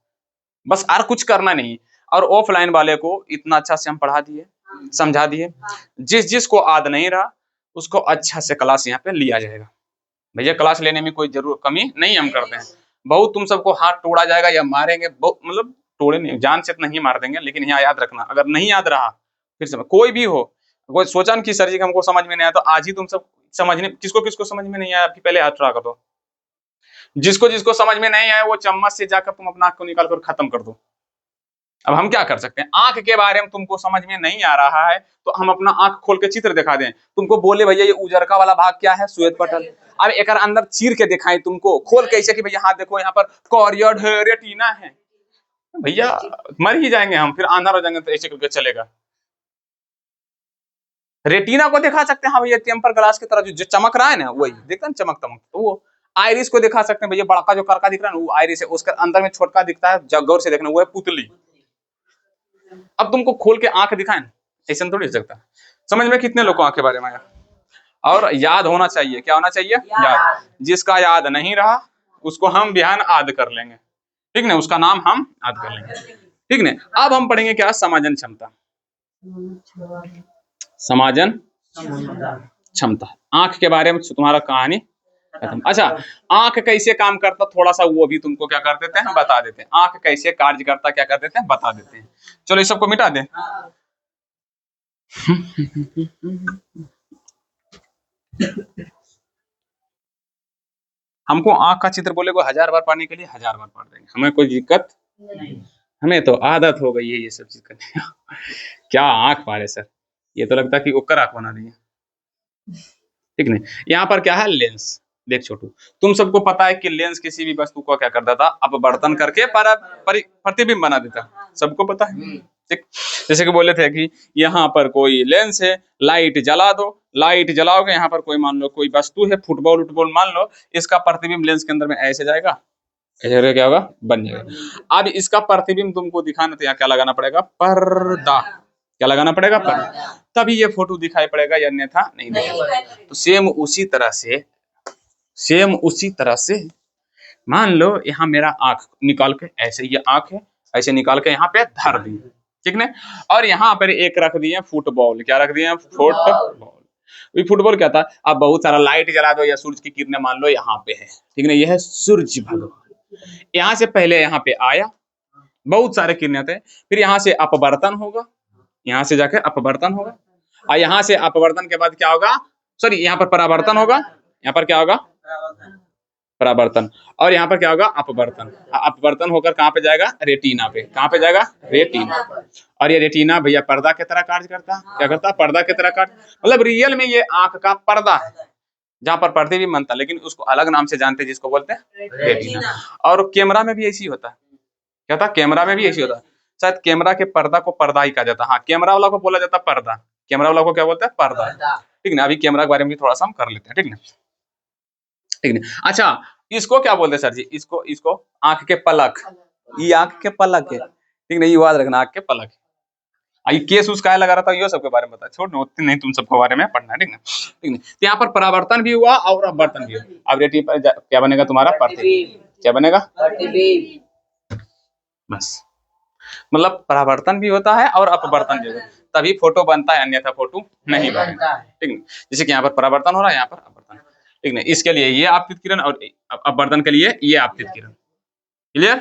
बस और कुछ करना नहीं। और ऑफलाइन वाले को इतना अच्छा से हम पढ़ा दिए, समझा दिए, जिसको याद नहीं रहा उसको अच्छा से क्लास यहाँ पे लिया जाएगा। भैया क्लास लेने में कोई जरूर कमी नहीं हम करते हैं। बहुत तुम सबको हाथ तोड़ा जाएगा या मारेंगे, बहुत मतलब तोड़े नहीं, जान से नहीं मार देंगे, लेकिन यहाँ याद रखना, अगर नहीं याद रहा फिर से कोई भी हो, कोई सोचा कि सर जी हमको समझ में नहीं आया, तो आज ही तुम सब समझने, किसको किसको समझ में नहीं आया अभी पहले हाथ उठा कर दो। जिसको जिसको समझ में नहीं आया वो चम्मच से जाकर तुम अपना आंख को निकाल कर खत्म कर दो। अब हम क्या कर सकते हैं, आंख के बारे में तुमको समझ में नहीं आ रहा है तो हम अपना आंख खोल के चित्र दिखा दें, तुमको बोले भैया ये उजरका वाला भाग क्या है, श्वेत पटल। अब एक अंदर चीर के दिखाएं तुमको, खोल कैसे कि भैया हाँ देखो यहाँ पर कॉरियड है, रेटिना है, भैया मर ही जाएंगे हम, फिर आंधर हो जाएंगे तो ऐसे करके चलेगा। रेटिना को दिखा सकते हैं, हाँ भैया टेम्पर ग्लास की तरह जो चमक रहा है ना वही देखते हैं चमक तमक, तो वो आइरिस को दिखा सकते हैं, भैया बड़का जो करका दिख रहा है ना वो आइरिस है, उसके अंदर में छोटका दिखता है, गौर से देखना वो है पुतली। अब तुमको खोल के आंख दिखाएं, ऐसा थोड़ी हो सकता। समझ में कितने लोग को आंख के बारे में आया? और याद होना चाहिए, क्या होना चाहिए, याद। जिसका याद नहीं रहा उसको हम बिहान याद कर लेंगे, ठीक ना, उसका नाम हम याद कर लेंगे, ठीक ना। अब हम पढ़ेंगे क्या, समाजन क्षमता। समाजन क्षमता, आंख के बारे में तुम्हारा कहानी खत्म। अच्छा, आंख कैसे काम करता थोड़ा सा वो भी तुमको क्या कर देते हैं, बता देते हैं। आंख कैसे कार्य करता क्या कर देते हैं, बता देते हैं। चलो इस सबको मिटा दें। हमको आंख का चित्र बोले को 1000 बार पढ़ने के लिए 1000 बार पढ़ देंगे, हमें कोई दिक्कत नहीं, हमें तो आदत हो गई है ये सब चीज करने। क्या आंख मारे सर, ये तो लगता है कि ओकर आंख बना रही है, ठीक नहीं। यहाँ पर क्या है, लेंस। देख छोटू, तुम सबको पता है कि लेंस किसी भी वस्तु को क्या करता था, अपवर्तन करके प्रतिबिंब बना देता, सबको पता है, ठीक। जैसे कि बोले थे कि यहाँ पर कोई लेंस है, लाइट जला दो, लाइट जलाओगे, यहाँ पर कोई मान लो कोई वस्तु है, फुटबॉल उटबॉल मान लो, इसका प्रतिबिंब लेंस के अंदर में ऐसे जाएगा, ऐसे क्या होगा, बन जाएगा। अब इसका प्रतिबिंब तुमको दिखाना तो यहाँ क्या लगाना पड़ेगा, पर्दा। क्या लगाना पड़ेगा, पर्दा, तभी ये फोटो दिखाई पड़ेगा, या अन्यथा नहीं दिखाई। तो सेम उसी तरह से मान लो यहाँ मेरा आंख निकाल के ऐसे, ये आंख है, ऐसे निकाल के यहाँ पे धर दी, ठीक ना। और यहाँ पर एक रख दिए फुटबॉल, क्या रख दिए, फुटबॉल। फुटबॉल क्या था, अब बहुत सारा लाइट जला दो या सूरज की किरणें मान लो यहाँ पे है, ठीक ना, यह है सूरज भगवान। यहाँ से पहले यहाँ पे आया, बहुत सारे किरणें थे, फिर यहाँ से अपवर्तन होगा, यहाँ से जाके अपवर्तन होगा, और यहाँ से अपवर्तन के बाद क्या होगा, सॉरी यहाँ पर परावर्तन होगा, यहाँ पर क्या होगा, परावर्तन, और यहाँ पर क्या होगा, अपवर्तन। अपवर्तन होकर कहाँ पे जाएगा, रेटिना पे। कहाँ पे जाएगा, रेटिना। और ये रेटिना भैया पर्दा की तरह कार्य करता है, क्या करता है, पर्दा की तरह कार्य, मतलब रियल में ये आंख का पर्दा है, जहाँ पर प्रतिबिंब बनता है, लेकिन उसको अलग नाम से जानते हैं, जिसको बोलते हैं रेटिना। और कैमरा में भी ऐसी होता है, क्या था, कैमरा में भी ऐसी होता है। शायद कैमरा के पर्दा को पर्दा ही कहा जाता है, हाँ कैमरा वाला को बोला जाता है पर्दा, कैमरा वाला को क्या बोलते हैं, पर्दा, ठीक ना। अभी कैमरा के बारे में भी थोड़ा सा हम कर लेते हैं, ठीक ना, ठीक ना। अच्छा, इसको क्या बोलते हैं सर जी, इसको आंख के पलक, ये आंख के पलक है, ठीक ना, ये याद रखना, आंख के पलक। ये केस उसका लगा रहा था, ये सबके बारे में बता, छोड़ उतनी नहीं, तुम सबके बारे में पढ़ना है, ठीक ना, ठीक ना। तो यहाँ पर परावर्तन भी हुआ और अपवर्तन भी हुआ। अब रेटिना पर क्या बनेगा तुम्हारा, प्रतिबिंब। क्या बनेगा, प्रतिबिंब। बस मतलब परावर्तन भी होता है और अपवर्तन भी होता है, तभी फोटो बनता है, अन्यथा फोटो नहीं बनता है, ठीक ना। जैसे कि यहाँ पर परावर्तन हो रहा है, यहाँ पर अपवर्तन, ठीक ना। इसके लिए ये आपतित किरण और अपवर्तन के लिए ये आपतित किरण, क्लियर।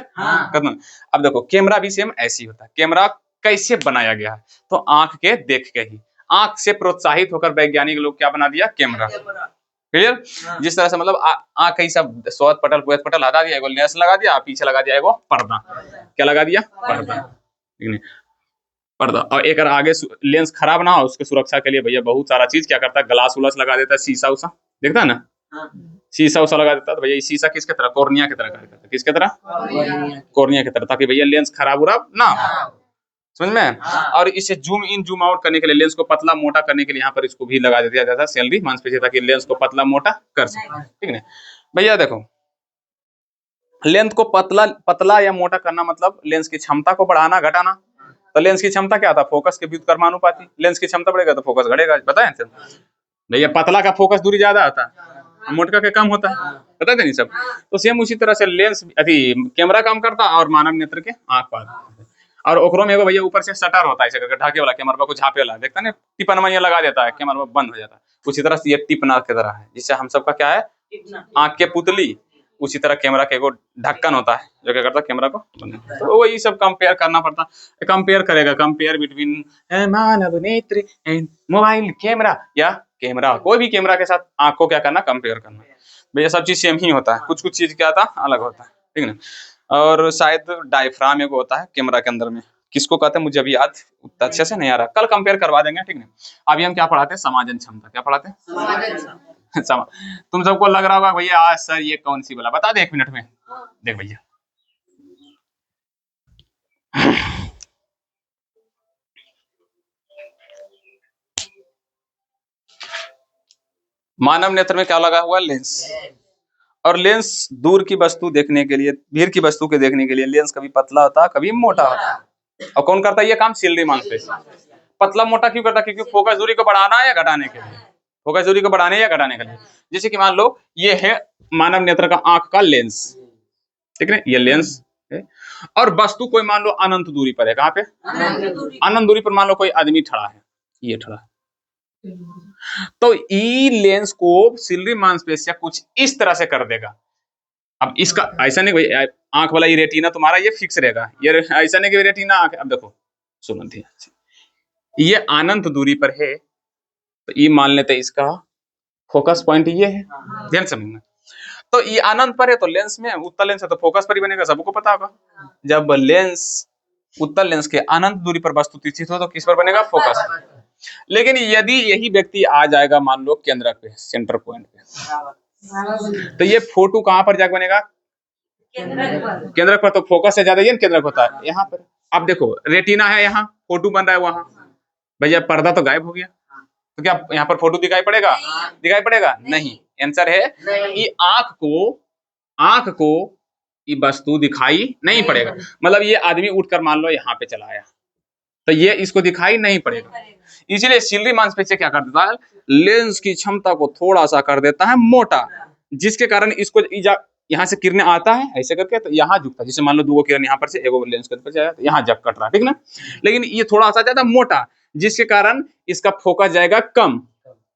अब देखो कैमरा भी सेम ऐसी होता है। कैमरा कैसे बनाया गया है, तो आंख के देख के ही, आंख से प्रोत्साहित होकर वैज्ञानिक लोग क्या बना दिया, कैमरा, क्लियर। जिस तरह से मतलब आंख ही सब श्वेत पटल पुएत पटल हटा दिया, एगो लेंस लगा दिया, पीछे लगा दिया एगो पर्दा, क्या लगा दिया, पर्दा, ठीक है, पर्दा। और एक आगे लेंस खराब ना हो उसके सुरक्षा के लिए भैया बहुत सारा चीज क्या करता है, ग्लास उलास लगा देता है, शीशा उसा, देखता है ना, शीशा उसा लगा देता, तो भैया ये शीशा किसके तरह, कॉर्निया की तरह कार्य करता है, किसके तरह, कॉर्निया की तरह, ताकि भैया लेंस खराब उराब ना हो, समझ में। और इसे जूम इन जूम आउट करने के लिए, लेंस को पतला मोटा करने के लिए यहाँ पर इसको भी लगा दिया जाता है सैलरी मांसपेशी, ताकि लेंस को पतला मोटा कर सके, ठीक है भैया। देखो लेंस को पतला पतला या मोटा करना मतलब लेंस की क्षमता को बढ़ाना घटाना। तो लेंस की क्षमता क्या था, फोकस के व्युत्क्रमानुपाती। लेंस की क्षमता बढ़ेगा तो फोकस घटेगा, बताए भैया। पतला का फोकस दूरी ज्यादा आता है, मोटका का कम होता है, पता है नहीं सब। तो सेम उसी तरह से लेंस अथी कैमरा काम करता है और मानव नेत्र के आंख पार। और ओकरो में एगो भैया ऊपर से शटर होता है, ऐसे ढाके वाला, कैमरा को झापे वाला, देखता है ना, टिपन में लगा देता है, कैमरा बंद हो जाता है। उसी तरह से ये टिपना की तरह है, जिससे हम सबका क्या है, आंख के पुतली। उसी तरह कैमरा के एगो ढक्कन होता है जो क्या करता है, कैमरा को बंद। तो वही सब कंपेयर करना पड़ता है, कंपेयर करेगा, कंपेयर बिटवीन मानव नेत्र एंड मोबाइल कैमरा, या कैमरा, कोई भी कैमरा के साथ आंख को क्या करना, कंपेयर करना। भैया सब चीज सेम ही होता है, कुछ कुछ चीज क्या था अलग होता है, ठीक है ना। और शायद डायफ्राम एगो होता है कैमरा के अंदर में, किसको कहते हैं मुझे अभी याद उतना अच्छे से नहीं आ रहा, कल कंपेयर करवा देंगे, ठीक है। अभी हम क्या पढ़ाते हैं, समाजन क्षमता, क्या पढ़ाते हैं, तुम सबको लग रहा होगा भैया आज सर ये कौन सी बोला, बता दे 1 मिनट में। देख भैया मानव नेत्र में क्या लगा हुआ, लेंस। और लेंस दूर की वस्तु देखने के लिए, भीड़ की वस्तु के देखने के लिए लेंस कभी पतला होता है कभी मोटा होता है। और कौन करता है ये काम, सिल्ली मांसपेशी। पतला मोटा क्यों करता है, क्योंकि फोकस दूरी को बढ़ाना या घटाने के लिए, फोकस दूरी को बढ़ाने या घटाने के लिए। जैसे कि मान लो ये है मानव नेत्र का आंख का लेंस, ठीक है, ये लेंस है। और वस्तु कोई मान लो अनंत दूरी पर है, कहाँ पे, अनंत दूरी पर मान लो कोई आदमी खड़ा है, ये खड़ा है। तो ई लेंस को सिल्ली मांसपेशियां कुछ इस तरह से कर देगा। अब इसका ऐसा नहीं भाई आंख वाला ये रेटिना तुम्हारा ये फिक्स रहेगा, ये ऐसा नहीं कि रेटिना आंख। अब देखो सुनो ध्यान से, ये अनंत दूरी पर है, तो ये मान लेते हैं इसका फोकस पॉइंट ये है, ध्यान समझना। तो ये अनंत पर है तो लेंस में उत्तल लेंस है तो फोकस पर ही बनेगा, सबको पता होगा। जब लेंस उत्तल लेंस के अनंत दूरी पर वस्तु स्थित हो तो किस पर बनेगा, फोकस। लेकिन यदि यही व्यक्ति आ जाएगा मान लो केंद्रक पे, सेंटर पॉइंट पे, तो ये फोटो कहां पर जाकर बनेगा, केंद्रक पर। तो फोकस से ज्यादा ये केंद्रक होता है यहाँ पर। अब देखो रेटिना है, यहाँ फोटो बन रहा है, वहां भैया पर्दा तो गायब हो गया, तो क्या यहाँ पर फोटो दिखाई पड़ेगा, दिखाई पड़ेगा नहीं। आंसर है कि आंख को ये वस्तु दिखाई नहीं पड़ेगा। मतलब ये आदमी उठकर मान लो यहाँ पे चला आया तो ये इसको दिखाई नहीं पड़ेगा। इसलिए सिल्ली मांसपेशी क्या कर देता है, लेंस की क्षमता को थोड़ा सा कर देता है मोटा, जिसके कारण इसको यहाँ से किरणें आता है ऐसे करके तो यहाँ झुकता है। जैसे मान लो 2 किरण यहाँ पर से एगो लेंस के ऊपर जाएगा तो यहाँ जब कट रहा है, ठीक ना। लेकिन ये थोड़ा सा ज्यादा मोटा, जिसके कारण इसका फोकस जाएगा कम।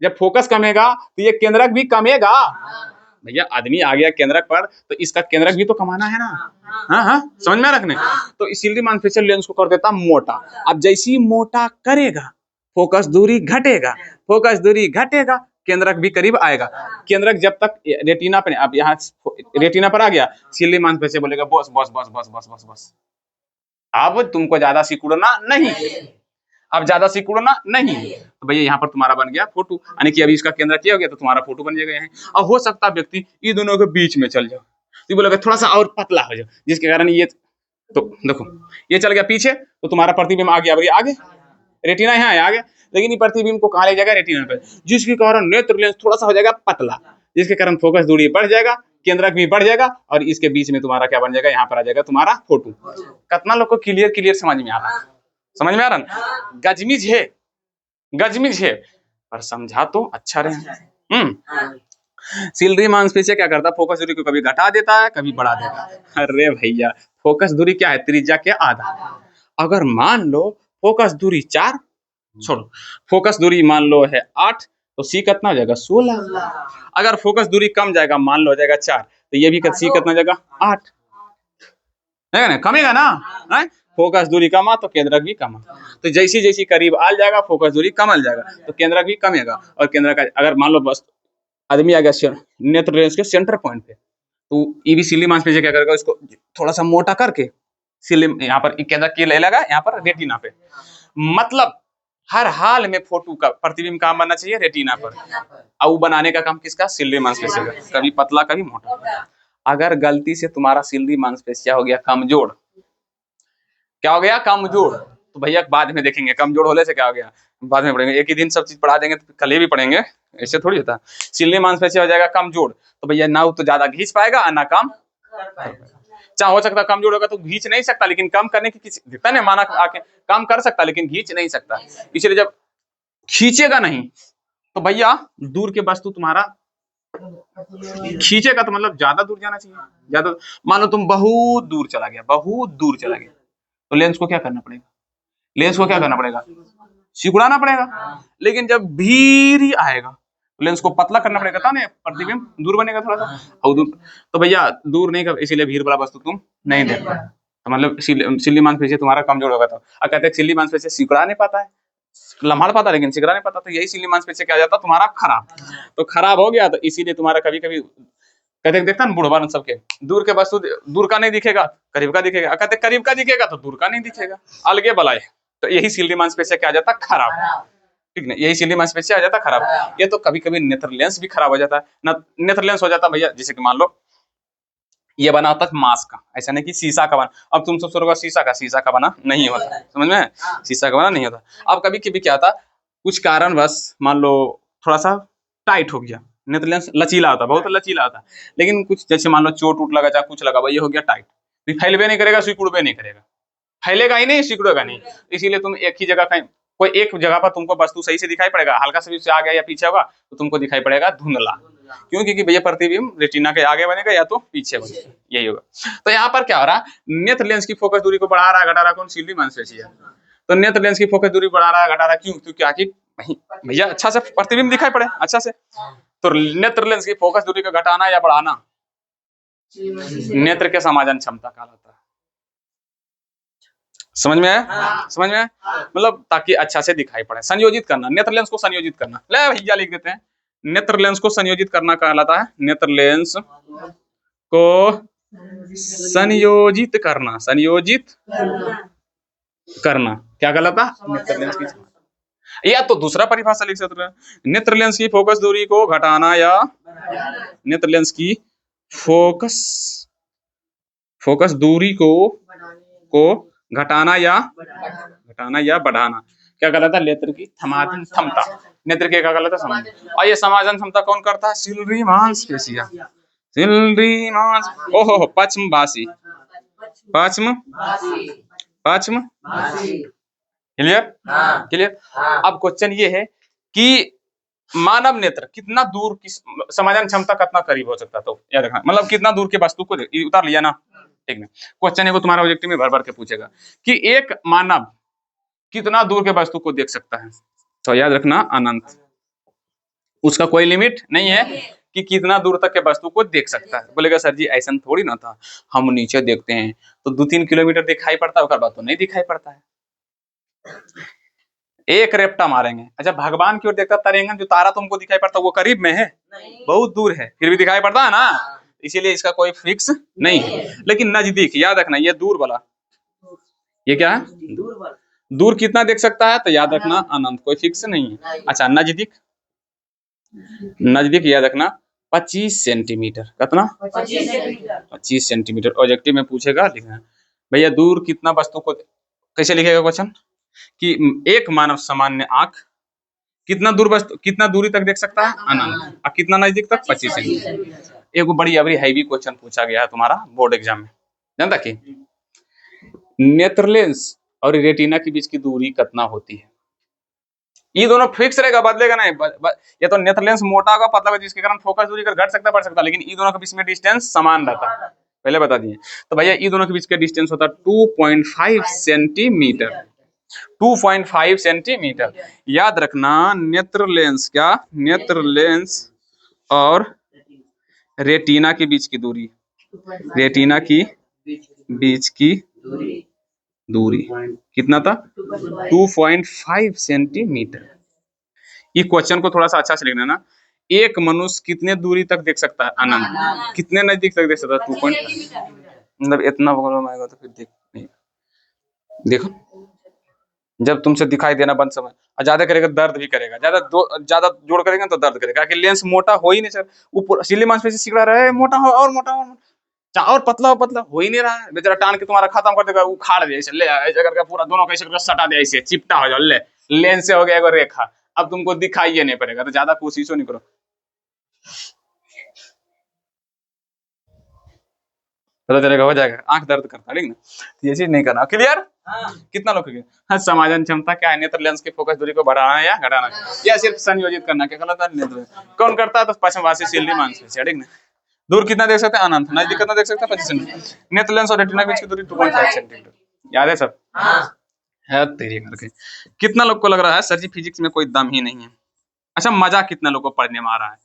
जब फोकस कमेगा तो ये केंद्रक भी कमेगा। भैया आदमी आ गया केंद्रक पर तो इसका केंद्रक भी तो कमाना है ना। हाँ हाँ समझ में रखने। तो इसीलिए मांसपेशियल लेंस को कर देता मोटा। अब जैसी मोटा करेगा फोकस दूरी घटेगा, फोकस दूरी घटेगा केंद्रक भी करीब आएगा। केंद्रक जब तक रेटिना पे, अब यहाँ रेटिना पर आ गया, सिल्ली मांसपेशी बोलेगा बस बस बस बस बस बस बस, अब तुमको ज्यादा सिकुड़ना नहीं, अब ज्यादा सिकुड़ना नहीं। तो भैया यहाँ पर तुम्हारा बन गया फोटो, यानी कि अभी इसका केंद्र किया गया तो तुम्हारा फोटो बन जाएगा यहाँ। और हो सकता है व्यक्ति ये दोनों के बीच में चल जाओ, तो बोलेगा थोड़ा सा और पतला हो जाओ, जिसके कारण ये तो देखो ये चल गया पीछे तो तुम्हारा प्रतिबिंब आ गया आगे, रेटिना यहाँ है आगे, लेकिन ये प्रतिबिंब को कहाँ ले जाएगा, रेटिना पे, जिसके कारण नेत्र लेंस थोड़ा सा हो जाएगा पतला, जिसके कारण फोकस दूरी बढ़ जाएगा, केंद्रक भी बढ़ जाएगा और इसके बीच में तुम्हारा क्या बन जाएगा, यहाँ पर आ जाएगा तुम्हारा फोटो। कितना लोग को क्लियर समझ में आ रहा है, समझ में आ रहा ना। गजमिज है, गजमिज है पर समझा तो अच्छा रहे। सिल्ली मांसपेशी क्या करता है, फोकस दूरी को कभी घटा देता है कभी बढ़ा देता है। अरे भैया फोकस दूरी क्या है, त्रिज्या के आधा। अगर मान लो फोकस दूरी 4, छोड़ो फोकस दूरी मान लो है 8 तो सी कितना हो जाएगा 16। अगर फोकस दूरी कम जाएगा मान लो हो जाएगा 4 तो ये भी सी कितना हो जाएगा 8, है ना, कमेगा ना। है? फोकस दूरी कमा तो केंद्रक भी कमा, तो जैसी जैसी करीब आ जाएगा फोकस दूरी कमल जाएगा तो केंद्रक भी कमेगा। और केंद्र का अगर मान लो बस आदमी आ गया नेत्र लेंस के सेंटर पॉइंट पे तो ये भी सिल्ली मांसपेशी क्या करेगा, इसको थोड़ा सा मोटा करके सिल्ली यहाँ पर केंद्र की ले लगा यहाँ पर रेटिना पे। मतलब हर हाल में फोटो का प्रतिबिंब कहाँ बनना चाहिए? रेटिना पर। और वो बनाने का काम किसका? सिलरी मांसपेशिया का। कभी पतला कभी मोटा। अगर गलती से तुम्हारा सिलरी मांसपेशिया हो गया कमजोर, क्या हो गया? कमजोर, तो भैया बाद में देखेंगे कमजोर होने से क्या हो गया, बाद में पढ़ेंगे। एक ही दिन सब चीज पढ़ा देंगे तो कल ही भी पढ़ेंगे, ऐसे थोड़ी होता। सिलरी मांसपेशिया हो जाएगा कमजोर, तो भैया ना तो ज्यादा घींच पाएगा ना कम। चाहे हो सकता कमजोर होगा तो घींच नहीं सकता, लेकिन कम करने की किसी दिखता है ना, माना आके कम कर सकता लेकिन घींच नहीं सकता। इसलिए जब खींचेगा नहीं तो भैया दूर के वस्तु तुम्हारा खींचेगा तो मतलब ज्यादा दूर जाना चाहिए। ज्यादा मान लो तुम बहुत दूर चला गया, बहुत दूर चला गया, तो लेंस को क्या करना पड़ेगा? लेंस को क्या करना पड़ेगा? सिकुड़ाना पड़ेगा। लेकिन जब भीड़ ही आएगा लेंस को पतला करना पड़ेगा, था ना, प्रतिबिंब दूर बनेगा थोड़ा सा। और दूर तो भैया दूर नहीं कर, इसीलिए भीड़ वाला वस्तु तुम नहीं देख पाए। तो मतलब सिल्ली मांसपेशिया तुम्हारा कमजोर होगा। तो कहते हैं सिल्ली मांसपेशिया सिकुड़ा नहीं पाता है, लम्हा पाता लेकिन सिकुड़ा नहीं पाता, तो यही सिल्ली मांसपेशिया क्या हो जाता तुम्हारा खराब। तो खराब हो गया तो इसीलिए तुम्हारा कभी कभी कहते देखता ना बुढ़वा सबके दूर के वस्तु दूर का नहीं दिखेगा, करीब का दिखेगा। कहते करीब का दिखेगा तो दूर का नहीं दिखेगा, अलगे बलाए। तो यही सिल्ली मांसपेशिया क्या आ जाता? खराब। ठीक ना, यही सिल्ली मांसपेशिया आ जाता खराब। ये तो कभी कभी नेत्र लेंस भी खराब हो जाता है ना। नेत्र लेंस हो जाता भैया, जैसे कि मान लो ये बना होता है मांस का, ऐसा नहीं कि शीशा का बना। अब तुम सब सोचोगे शीशा का बना नहीं होता, समझ में? शीशा का बना नहीं होता। अब कभी कभी क्या था, कुछ कारणवश मान लो थोड़ा सा टाइट हो गया, नेत्र लेंस लचीला होता, बहुत लचीला होता, लेकिन कुछ जैसे मान लो चोट उट लगा चाहे कुछ लगा, ये हो गया टाइट, तो फैलवे नहीं करेगा, सिकुड़वे नहीं करेगा, फैलेगा ही नहीं, सिकुड़ेगा नहीं। इसीलिए तुम एक ही जगह कहीं कोई एक जगह पर तुमको वस्तु सही से दिखाई पड़ेगा, हल्का सा भी उससे आगे या पीछे होगा तो तुमको दिखाई पड़ेगा धुंधला। क्यों? क्योंकि भैया प्रतिबिंब रेटिना के आगे बनेगा या तो पीछे बनेगा, यही होगा। तो यहाँ पर क्या हो रहा है, नेत्र लेंस की फोकस दूरी को बढ़ा रहा है घटा रहा, कौन? सिल्ली मांसपेशिया। तो नेत्र लेंस की फोकस दूरी बढ़ा रहा है घटा रहा, क्यों? क्योंकि आखिर भैया अच्छा से प्रतिबिंब दिखाई पड़े अच्छा से। तो नेत्र लेंस की फोकस दूरी को घटाना या बढ़ाना नेत्र के समाजन क्षमता कहलाता है। समझ में आया? समझ में आया? मतलब ताकि अच्छा से दिखाई पड़े, संयोजित करना, नेत्र लेंस को संयोजित करना। ले भैया लिख देते हैं, नेत्र लेंस को संयोजित करना कहलाता है। नेत्र लेंस को संयोजित करना, संयोजित करना क्या कहलाता है? नेत्र लेंस की। या तो दूसरा परिभाषा लिख सकते हैं, नेत्र लेंस की फोकस दूरी को घटाना या नेत्र लेंस की फोकस दूरी को घटाना या बढ़ाना क्या कहलाता है? नेत्र की समाजन क्षमता। नेत्र के क्या कहलाता है? समाजन। और ये समाजन क्षमता कौन करता है? सिल्ली मांसपेशिया। सिल्ली मांस ओहो पश्चिमभाषी, पश्चिम क्लियर क्लियर। अब क्वेश्चन ये है कि मानव नेत्र कितना दूर की समाजन क्षमता कितना करीब हो सकता है? तो याद रखना, मतलब कितना दूर के वस्तु को उतार लिया ना, ठीक है। क्वेश्चन है वो तुम्हारा ऑब्जेक्टिव में भर भर के पूछेगा कि एक मानव कितना दूर के वस्तु को देख सकता है? तो याद रखना अनंत, उसका कोई लिमिट नहीं है कि कितना दूर तक के वस्तु को देख सकता है। बोलेगा सर जी ऐसा थोड़ी ना था, हम नीचे देखते हैं तो 2-3 किलोमीटर दिखाई पड़ता है, उसके बाद तो नहीं दिखाई पड़ता है। एक रेपटा मारेंगे, अच्छा भगवान की ओर देखता तरेंगे, जो तारा तुमको दिखाई पड़ता है वो करीब में है, बहुत दूर है, फिर भी दिखाई पड़ता है ना। इसीलिए इसका कोई फिक्स नहीं है। लेकिन नजदीक याद रखना, ये दूर वाला, ये क्या है? दूर कितना देख सकता है? तो याद रखना अनंत, कोई फिक्स नहीं है। अच्छा नजदीक, नजदीक याद रखना 25 सेंटीमीटर। कितना? 25 सेंटीमीटर। ऑब्जेक्टिव में पूछेगा लिखना भैया दूर कितना वस्तु को, कैसे लिखेगा क्वेश्चन कि एक मानव सामान्य आंख कितना दूर वस्तु कितना दूरी तक देख सकता है? अनंत। और कितना नजदीक तक? 25 सेंटीमीटर। एक बड़ी अबरी हैवी क्वेश्चन पूछा गया है तुम्हारा बोर्ड एग्जाम में, जानता कि नेत्र लेंस और रेटिना के बीच की दूरी कितना होती है? ये दोनों फिक्स रहेगा, बदलेगा नहीं। या तो नेत्र लेंस मोटा होगा पतला होगा, जिसके कारण फोकस दूरी घट सकता बढ़ सकता, लेकिन ये दोनों के बीच में डिस्टेंस समान रहता है, पहले बता दिए। तो भैया ये दोनों के बीच का डिस्टेंस होता है 2.5 सेंटीमीटर। 2.5 सेंटीमीटर। याद रखना नेत्र लेंस, क्या? नेत्र लेंस और रेटिना के बीच की दूरी, रेटिना की बीच की दूरी कितना था? 2.5 सेंटीमीटर। ये क्वेश्चन को थोड़ा सा अच्छा से लिखना ना, एक मनुष्य कितने दूरी तक देख सकता है? अनंत। कितने नजदीक तक देख सकता है? 2.5, मतलब इतना बगल में आएगा तो फिर देख नहीं, देखो जब तुमसे दिखाई देना बंद समय, और ज्यादा करेगा दर्द भी करेगा, ज्यादा जोड़ करेगा तो दर्द करेगा, कि लेंस मोटा हो ही नहीं सर, ऊपर सिली मांसपेशी सिकुड़ा रहा है, मोटा हो और मोटा हो, और पतला हो ही नहीं रहा है, बेचारा टान के तुम्हारा खत्म कर देगा, उखाड़ दे ऐसे, ले ऐसे करके पूरा दोनों को ऐसे करके सटा दे, ऐसे चिपटा हो जाओ, ले लेंस से हो गया एगो रेखा, अब तुमको दिखाई नहीं पड़ेगा, तो ज्यादा कोशिशो नहीं करो। पता चलेगा हो जाएगा, आंख दर्द करता है, ठीक ना, तो ये चीज नहीं करना। क्लियर? कितना लोग क्लियर? हाँ, समाजन क्षमता क्या है? नेत्र लेंस की फोकस दूरी को बढ़ाना है या घटाना है, या सिर्फ संयोजित करना, क्या गलत है? नेत्र कौन करता है? तो पश्चिमवासी सीलरी मांसपेशी, ठीक ना। दूर कितना देख सकते हैं? अनंत। नजदीक कितना देख सकते हैं? 25 सेंटीमीटर। नेत्र लेंस और रेटिना के बीच की दूरी 2.5 सेंटीमीटर। याद है सब? है तेरी करके। कितना लोग को लग रहा है सर जी फिजिक्स में कोई दम ही नहीं है? अच्छा, मजा कितना लोग को पढ़ने में आ रहा है?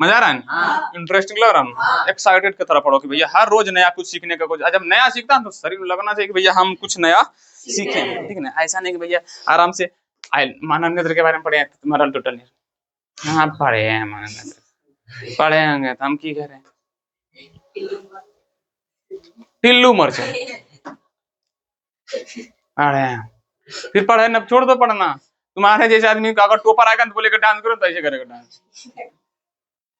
मजा आ रहा है ना? इंटरेस्टिंग लग रहा है ना? एक्साइटेड की तरह पढ़ो कि भैया हर रोज नया कुछ सीखने का कुछ, जब नया सीखता है तो शरीर में लगना चाहिए कि भैया हम कुछ नया सीखे, ठीक है ना। ऐसा नहीं कि भैया आराम से मानव नेत्र के बारे में पढ़े तुम्हारा टोटल नहीं। हाँ पढ़े हैं मानव नेत्र, पढ़े होंगे तो हम की करें? टिल्लू मर्च पढ़े हैं, फिर पढ़े न छोड़ दो पढ़ना। तुम्हारे जैसे आदमी का अगर टोपर आएगा तो बोलेगा डांस करो, तो ऐसे करेगा डांस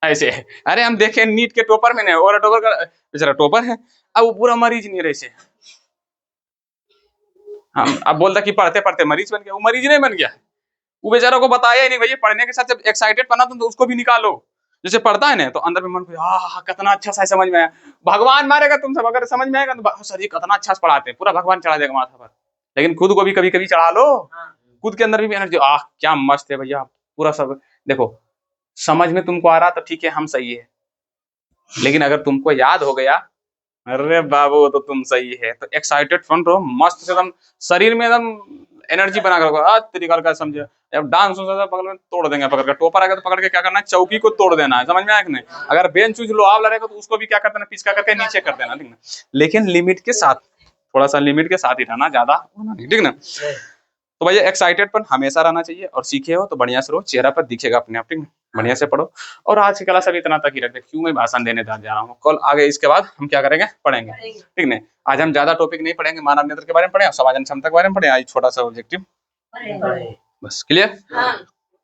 ऐसे। अरे हम देखे नीट के टोपर में नहीं, और टोपर का बेचारा टोपर है, अब वो पूरा मरीज नहीं रहे से, हम अब बोलता कि पढ़ते पढ़ते मरीज बन गया, वो मरीज नहीं बन गया, वो बेचारा को बताया ही नहीं भैया। पढ़ने के साथ जब एक्साइटेड बना तो उसको भी निकालो, जैसे पढ़ता है ना तो अंदर में मन को हाँ कितना अच्छा सा समझ में आया, भगवान मारेगा तुम सब अगर समझ में आएगा तो सर जी कितना अच्छा से पढ़ाते हैं, पूरा भगवान चढ़ा देगा माथा पर। लेकिन खुद को भी कभी कभी चढ़ा लो, खुद के अंदर भी एनर्जी, क्या मस्त है भैया पूरा सब। देखो समझ में तुमको आ रहा तो ठीक है, हम सही है, लेकिन अगर तुमको याद हो गया, अरे बाबू तो तुम सही है, तो एक्साइटेड फन रहो, मस्त से एकदम शरीर में एकदम एनर्जी बना कर रखो। आज तरीका का समझे, जब डांस हो बगल में तोड़ देंगे पकड़ कर, टोपर आएगा तो पकड़ के क्या करना है, चौकी को तोड़ देना है, समझ में आया कि नहीं। अगर बेंच उच लोहा वाला रहेगा तो उसको भी क्या कर देना, पिचका करके नीचे कर देना, ठीक ना। लेकिन लिमिट के साथ, थोड़ा सा लिमिट के साथ ही रहना, ज्यादा होना नहीं, ठीक ना। तो भैया एक्साइटेड पर हमेशा रहना चाहिए, और सीखे हो तो बढ़िया से रहो, चेहरा पर दिखेगा अपने आप, ठीक है। बढ़िया से पढ़ो, और आज की क्लास अभी इतना तक ही रखते, क्यों मैं भाषण देने जा रहा हूँ, कल आगे इसके बाद हम क्या करेंगे, पढ़ेंगे, ठीक है। आज हम ज्यादा टॉपिक नहीं पढ़ेंगे, मानव नेत्र के बारे में पढ़े, समाजन क्षमता के बारे में पढ़े, आज छोटा सा ऑब्जेक्टिव बस, क्लियर।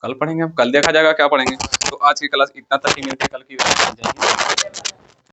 कल पढ़ेंगे, कल देखा जाएगा क्या पढ़ेंगे। तो आज की क्लास इतना तक ही मिलती है, कल की